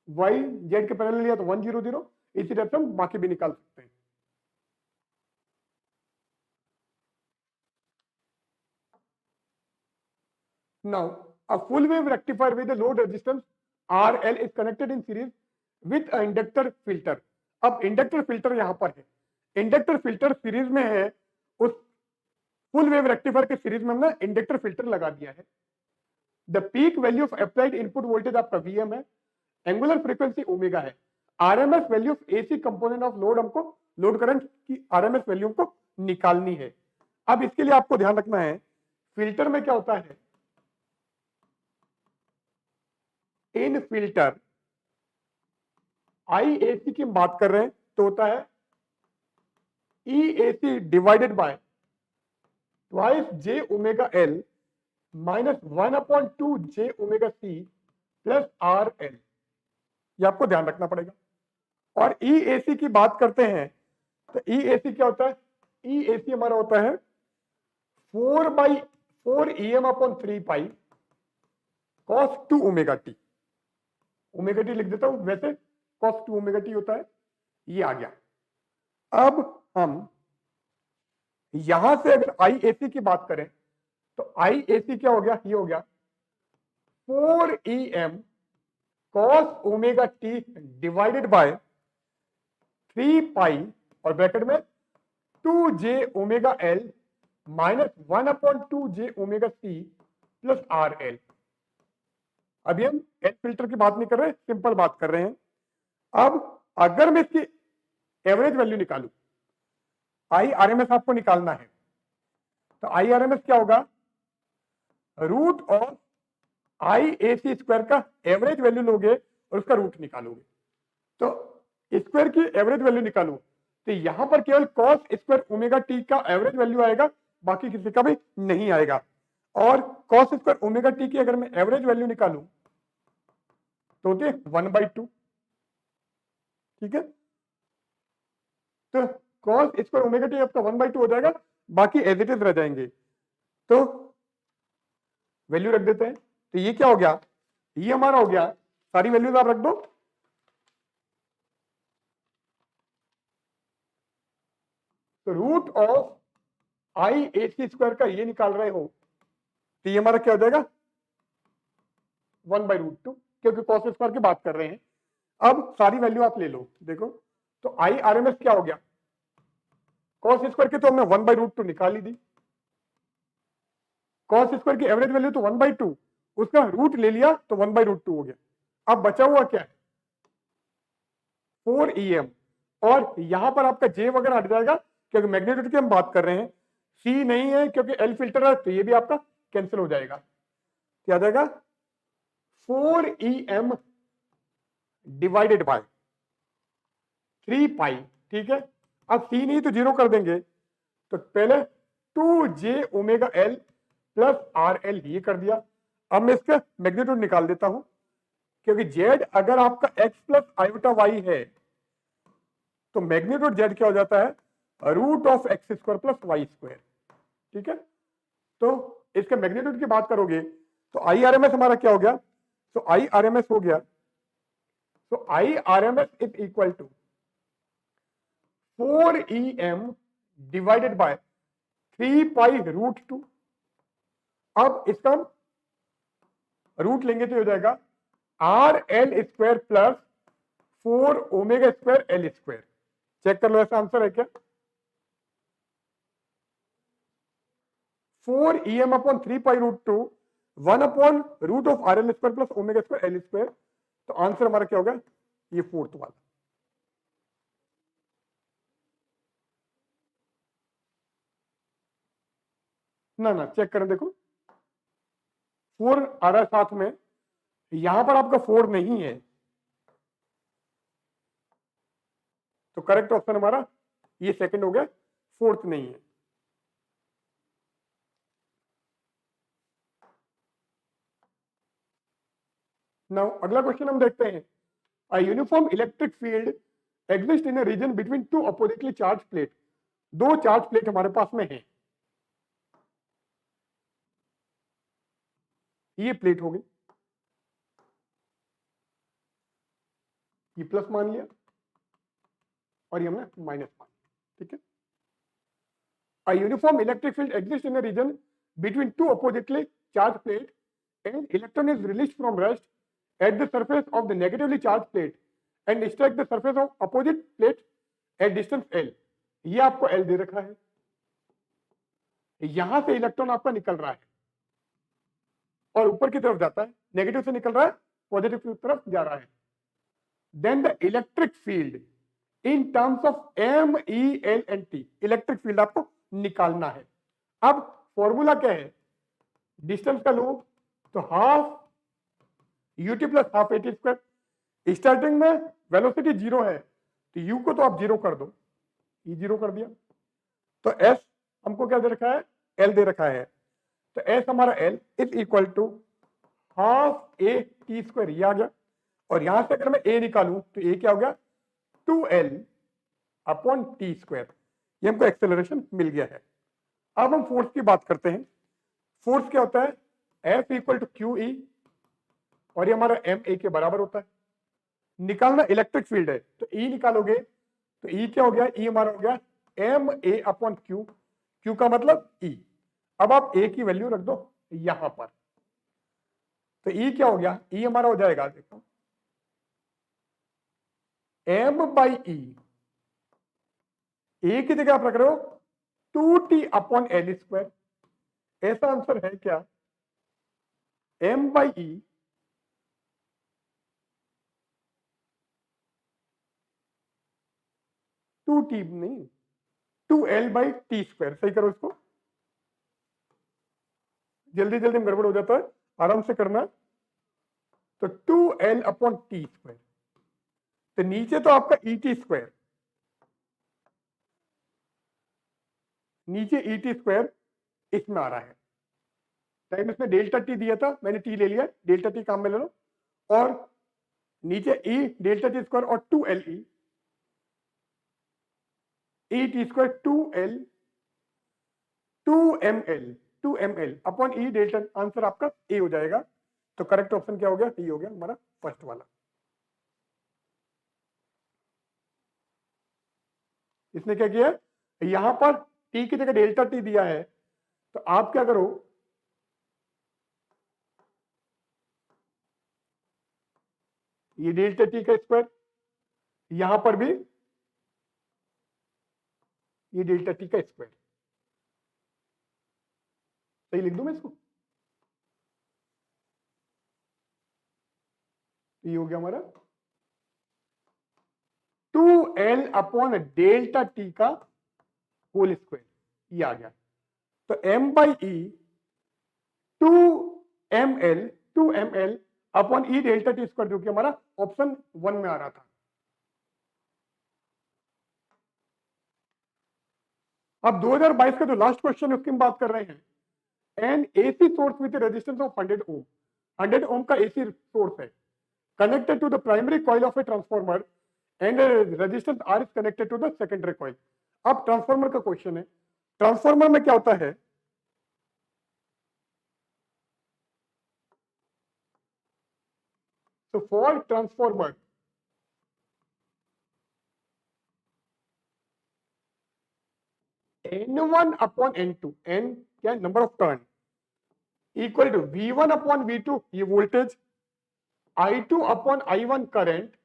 वाई जेड के पैरेलल लिया तो 1 0 0, इसी टाइप से हम बाकी भी निकाल सकते हैं। Now, a full wave rectifier with a load resistance RL is connected in series with a inductor filter. अब इंडक्टर फिल्टर यहां पर है, इंडक्टर फिल्टर सीरीज में है, उस फुल वेव रेक्टिफायर के सीरीज में हमने इंडक्टर फिल्टर लगा दिया है। The peak value of applied input voltage आपका Vm है, एंगुलर फ्रीक्वेंसी ओमेगा है, RMS value of AC component of load, हमको लोड करंट की आरएमएस वैल्यू को निकालनी है। अब इसके लिए आपको ध्यान रखना है, फिल्टर में क्या होता है, इन फिल्टर IAC की बात कर रहे हैं तो होता है EAC divided by twice J omega L minus 1/2 J omega C plus RL, ये आपको ध्यान रखना पड़ेगा। और EAC की बात करते हैं तो EAC क्या होता है, EAC हमारा होता है 4/4 EM/3 पाई cos 2 omega T, omega T लिख देता हूं, वैसे cos 2 ओमेगा टी होता है, ये आ गया। अब हम यहां से अगर IAC की बात करें तो IAC क्या हो गया, ये हो गया 4 EM cos omega T divided by 3 पाई और ब्रैकेट में 2 जे omega L minus 1/2 J omega C plus RL। अभी हम एल फिल्टर की बात नहीं कर रहे, सिंपल बात कर रहे हैं। अब अगर मैं इसकी एवरेज वैल्यू निकालू, IRMS आपको निकालना है, तो IRMS क्या होगा, रूट ऑफ IAC स्क्वायर का एवरेज वैल्यू लोगे और उसका रूट निकालोगे, तो स्क्वायर की एवरेज वैल्यू निकालो तो यहां पर केवल कॉस स्क्वायर ओमेगा टी का एवरेज वैल्यू आएगा, बाकी किसी का भी नहीं आएगा। और कॉस स्क्वायर ओमेगा टी की अगर मैं एवरेज वैल्यू निकालूं तो होती है 1/2। ठीक है, तो कॉस स्क्वायर ओमेगा टी आपका 1/2 हो जाएगा, बाकी एज इट इज रह जाएंगे, तो वैल्यू रख देते हैं। तो ये क्या हो गया, ये हमारा हो गया, सारी वैल्यूज आप रख दो, तो रूट ऑफ IAC स्क्वायर का ये निकाल रहे हो तो ये हमारा क्या हो जाएगा 1/√2, क्योंकि कॉस स्क्वायर की बात कर रहे हैं। अब सारी वैल्यू आप ले लो, देखो तो IRMS क्या हो गया, कॉस स्क्वायर की तो हमने 1/√2 निकाल ही दी, कॉस स्क्वायर की एवरेज वैल्यू तो 1/2, उसका रूट ले लिया तो 1/√2 हो गया। अब बचा हुआ क्या है 4 EM, और यहां पर आपका J वगैरह हट जाएगा क्योंकि मैग्नीट्यूड की हम बात कर रहे हैं। सी नहीं है क्योंकि एल फिल्टर है, तो ये भी आपका कैंसिल हो जाएगा। क्या आ जाएगा 4em डिवाइडेड बाय 3 पाई। ठीक है, अब सी नहीं तो जीरो कर देंगे, तो पहले 2j omega L plus R L ये कर दिया। अब मैं इसका मैग्नीट्यूड निकाल देता हूं, क्योंकि z अगर आपका x प्लस आयोटा वाई है तो मैग्नीट्यूड z क्या हो जाता है root of X square plus Y square. ठीक है, तो इसके मैग्नीट्यूड की बात करोगे तो आई आर एम एस हमारा क्या हो गया, तो आई आर एम एस हो गया, तो I R M S is equal to 4em divided by 3 pi root 2। अब इसका हम रूट लेंगे तो हो जाएगा R L square plus 4 omega square L square. Check कर लो ऐसा आंसर है क्या, 4em upon 3 pi root 2 1 upon root of R L square plus omega square L square. तो आंसर हमारा क्या होगा, ये फोर्थ वाला। ना चेक करें, देखो 4 आ रहा है साथ में, यहां पर आपका 4 नहीं है, तो करेक्ट ऑप्शन हमारा ये सेकंड हो गया, फोर्थ नहीं है। नाउ अगला क्वेश्चन हम देखते हैं, a uniform electric field exist in a region between two oppositely charge plate. दो चार्ज प्लेट हमारे पास में है, ये प्लेट हो गई, ये प्लस मान लिया और ये हमने माइनस मान लिया। ठीक है, a uniform electric field exist in a region between two oppositely charge plate and electron is released from rest at the surface of the negatively charged plate and strike the surface of opposite plate at distance L। ये आपको L दे रखा है, यहां से electron आपका निकल रहा है और ऊपर की तरफ जाता है, नेगेटिव से निकल रहा है पॉजिटिव की तरफ जा रहा है। Then the electric field in terms of M E L and T, electric field आपको निकालना है। अब फॉर्मूला क्या है, डिस्टेंस का लो तो half ut plus half A T square. Starting में वेलोसिटी जीरो है तो u को तो आप जीरो कर दो, ये जीरो कर दिया, तो s हमको क्या दे रखा है, l दे रखा है, तो s हमारा l is equal to half A T square, ये आ गया। और यहां से अगर मैं a निकालूं तो a क्या हो गया 2l अपॉन टी स्क्वायर, ये हमको एक्सेलरेशन मिल गया है। अब हम फोर्स की बात करते हैं। फोर्स क्या होता है, F equal to Q E, और ये हमारा एम ए के बराबर होता है। निकालना इलेक्ट्रिक फील्ड है तो ई निकालोगे तो ई क्या हो गया, ई हमारा हो गया M A upon Q, Q का मतलब ई। अब आप ए की वैल्यू रख दो यहां पर, तो ई क्या हो गया, ई हमारा हो जाएगा, देखो एम बाई ई, ए की जगह आप रख रहे हो 2t अपॉन एल स्क्वायर। ऐसा आंसर है क्या, एम बाई ई 2t नहीं 2l बाई टी स्क्वायर। सही करो इसको, जल्दी जल्दी में गड़बड़ हो जाता है, आराम से करना। तो 2l अपॉन टी स्क्वायर, तो नीचे तो आपका ई टी स्क्वायर, नीचे ई टी स्क्वायर इसमें आ रहा है, टाइम इसमें डेल्टा टी दिया था, मैंने टी ले लिया, डेल्टा टी काम में ले लो, और नीचे ई डेल्टा टी स्क्वायर और 2l E T square 2ml upon ई डेल्टा, आंसर आपका ए हो जाएगा। तो करेक्ट ऑप्शन क्या हो गया, ये हो गया हमारा फर्स्ट वाला। इसने क्या किया, यहां पर टी की जगह डेल्टा टी दिया है, तो आप क्या करो, ये डेल्टा टी का स्क्वायर, यहां पर भी ये डेल्टा टी का स्क्वायर, सही लिख दूं मैं इसको, ये हो गया हमारा 2l अपॉन डेल्टा टी का होल स्क्वायर, ये आ गया। तो m/e 2ml अपॉन ई डेल्टा टी स्क्वायर, जो कि हमारा ऑप्शन 1 में आ रहा था। अब 2022 का जो लास्ट क्वेश्चन है उसकी हम बात कर रहे हैं। An AC source with resistance of 100 ohm, 100 ohm का एसी सोर्स है, connected to the primary coil of a transformer and resistance R is connected to the secondary coil. अब ट्रांसफॉर्मर का क्वेश्चन है। ट्रांसफॉर्मर में क्या होता है, तो for transformer N1 upon N2, N क्या number of turn, equal to V1 upon V2 ये voltage, I2 upon I1 current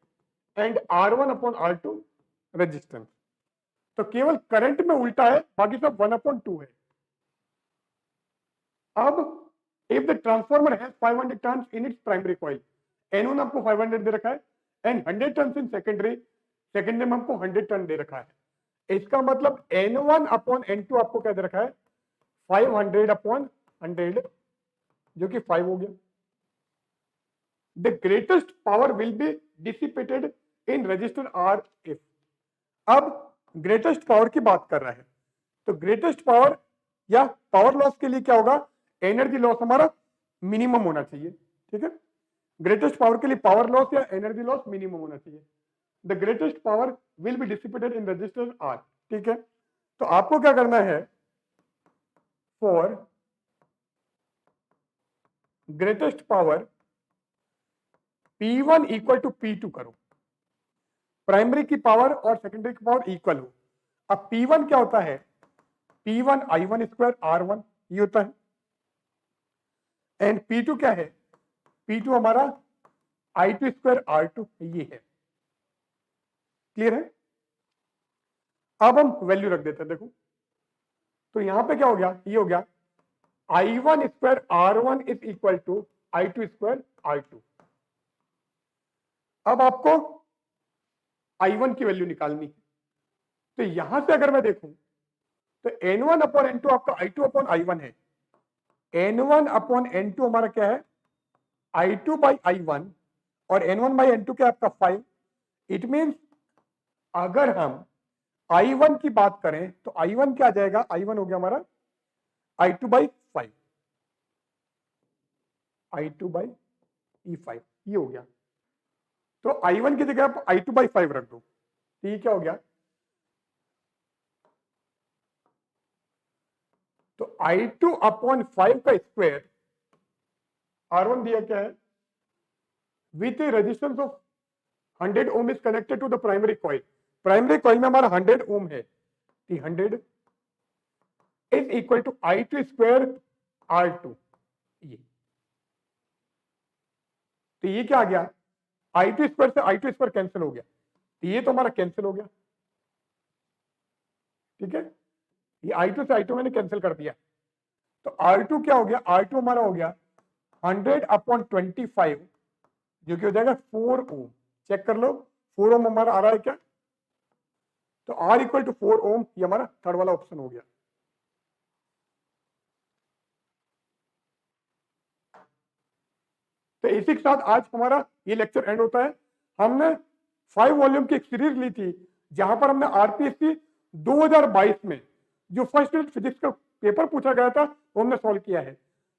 and R1 upon R2 resistance. तो केवल करंट में उल्टा है, बाकी सब 1/2 है। अब if the transformer has 500 turns in its primary coil, N1 आपको 500 दे रखा है and 100 turns in secondary, secondary में आपको 100 टर्न दे रखा है। इसका मतलब N1 अपॉन N2 आपको क्या दे रखा है, 500 अपॉन 100, जो कि 5 हो गया। The greatest power will be dissipated in resistor R if. अब ग्रेटेस्ट पावर की बात कर रहा है, तो ग्रेटेस्ट पावर या पावर लॉस के लिए क्या होगा, एनर्जी लॉस हमारा मिनिमम होना चाहिए। ठीक है, ग्रेटेस्ट पावर के लिए पावर लॉस या एनर्जी लॉस मिनिमम होना चाहिए। The greatest power will be dissipated in resistor R. ठीक है, तो आपको क्या करना है, for greatest power P1 equal to P2 करो, प्राइमरी की पावर और सेकेंडरी की पावर इक्वल हो। अब P1 क्या होता है, P1 I1 स्क्वायर R1 ये होता है, एंड P2 क्या है, P2 हमारा I2 स्क्वायर R2 ये है। क्लियर है। अब हम वैल्यू रख देते हैं, देखो तो यहां पे क्या हो गया, ये हो गया I1 square R1 is equal to I2 square R2। अब आपको I1 की वैल्यू निकालनी है, तो यहां से अगर मैं देखूं तो N1 अपॉन N2 आपका I2 अपॉन I1 है, N1 अपॉन N2 हमारा क्या है, I2 बाई I1, और N1 बाई N2 क्या आपका 5। इट मींस अगर हम I1 की बात करें तो I1 क्या आ जाएगा, I1 हो गया हमारा I2 by 5, I2 by E5 ये हो गया। तो I1 की जगह आप I2 बाई 5 रख दो, तो ये क्या हो गया, तो I2 अपॉन 5 का स्क्वायर, R1 दिया क्या है, with a resistance of 100 ohm is connected to the primary coil. Primary coil में हमारा 100 ओम है, 100 is equal to I2 square R2 ये। तो ये क्या आ गया, I2 स्क्वायर से I2 स्क्वायर कैंसिल हो गया, तो ये तो हमारा कैंसिल हो गया। ठीक है, ये I2 से I2 मैंने कैंसिल कर दिया, तो R2 क्या हो गया, R2 हमारा हो गया 100 अपॉन 25, जो कि हो जाएगा 4 ओम। चेक कर लो 4 ओम हमारा आ रहा है क्या, तो R इक्वल टू 4 ओम, ये हमारा थर्ड वाला ऑप्शन हो गया। तो इसी के साथ आज हमारा ये लेक्चर एंड होता है। हमने 5 वॉल्यूम की एक सीरीज ली थी, जहां पर हमने आरपीएससी 2022 में जो फर्स्ट यूनिट फिजिक्स का पेपर पूछा गया था वो हमने सॉल्व किया है।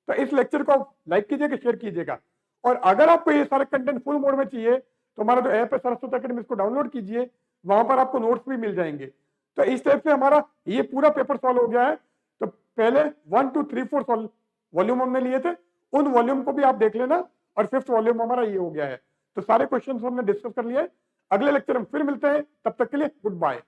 तो इस लेक्चर को लाइक कीजिएगा, शेयर कीजिएगा, और अगर आपको ये सारा कंटेंट फुल मोड में चाहिए तो हमारा जो ऐप है सरस्वती अकेडमी, इसको डाउनलोड कीजिए, वहां पर आपको नोट्स भी मिल जाएंगे। तो इस टाइप से हमारा ये पूरा पेपर सॉल्व हो गया है। तो पहले 1 2 3 4 वॉल्यूम हमने लिए थे, उन वॉल्यूम को भी आप देख लेना, और 5th वॉल्यूम हमारा ये हो गया है। तो सारे क्वेश्चंस हमने डिस्कस कर लिए। अगले लेक्चर में फिर मिलते हैं, तब तक के लिए गुड बाय।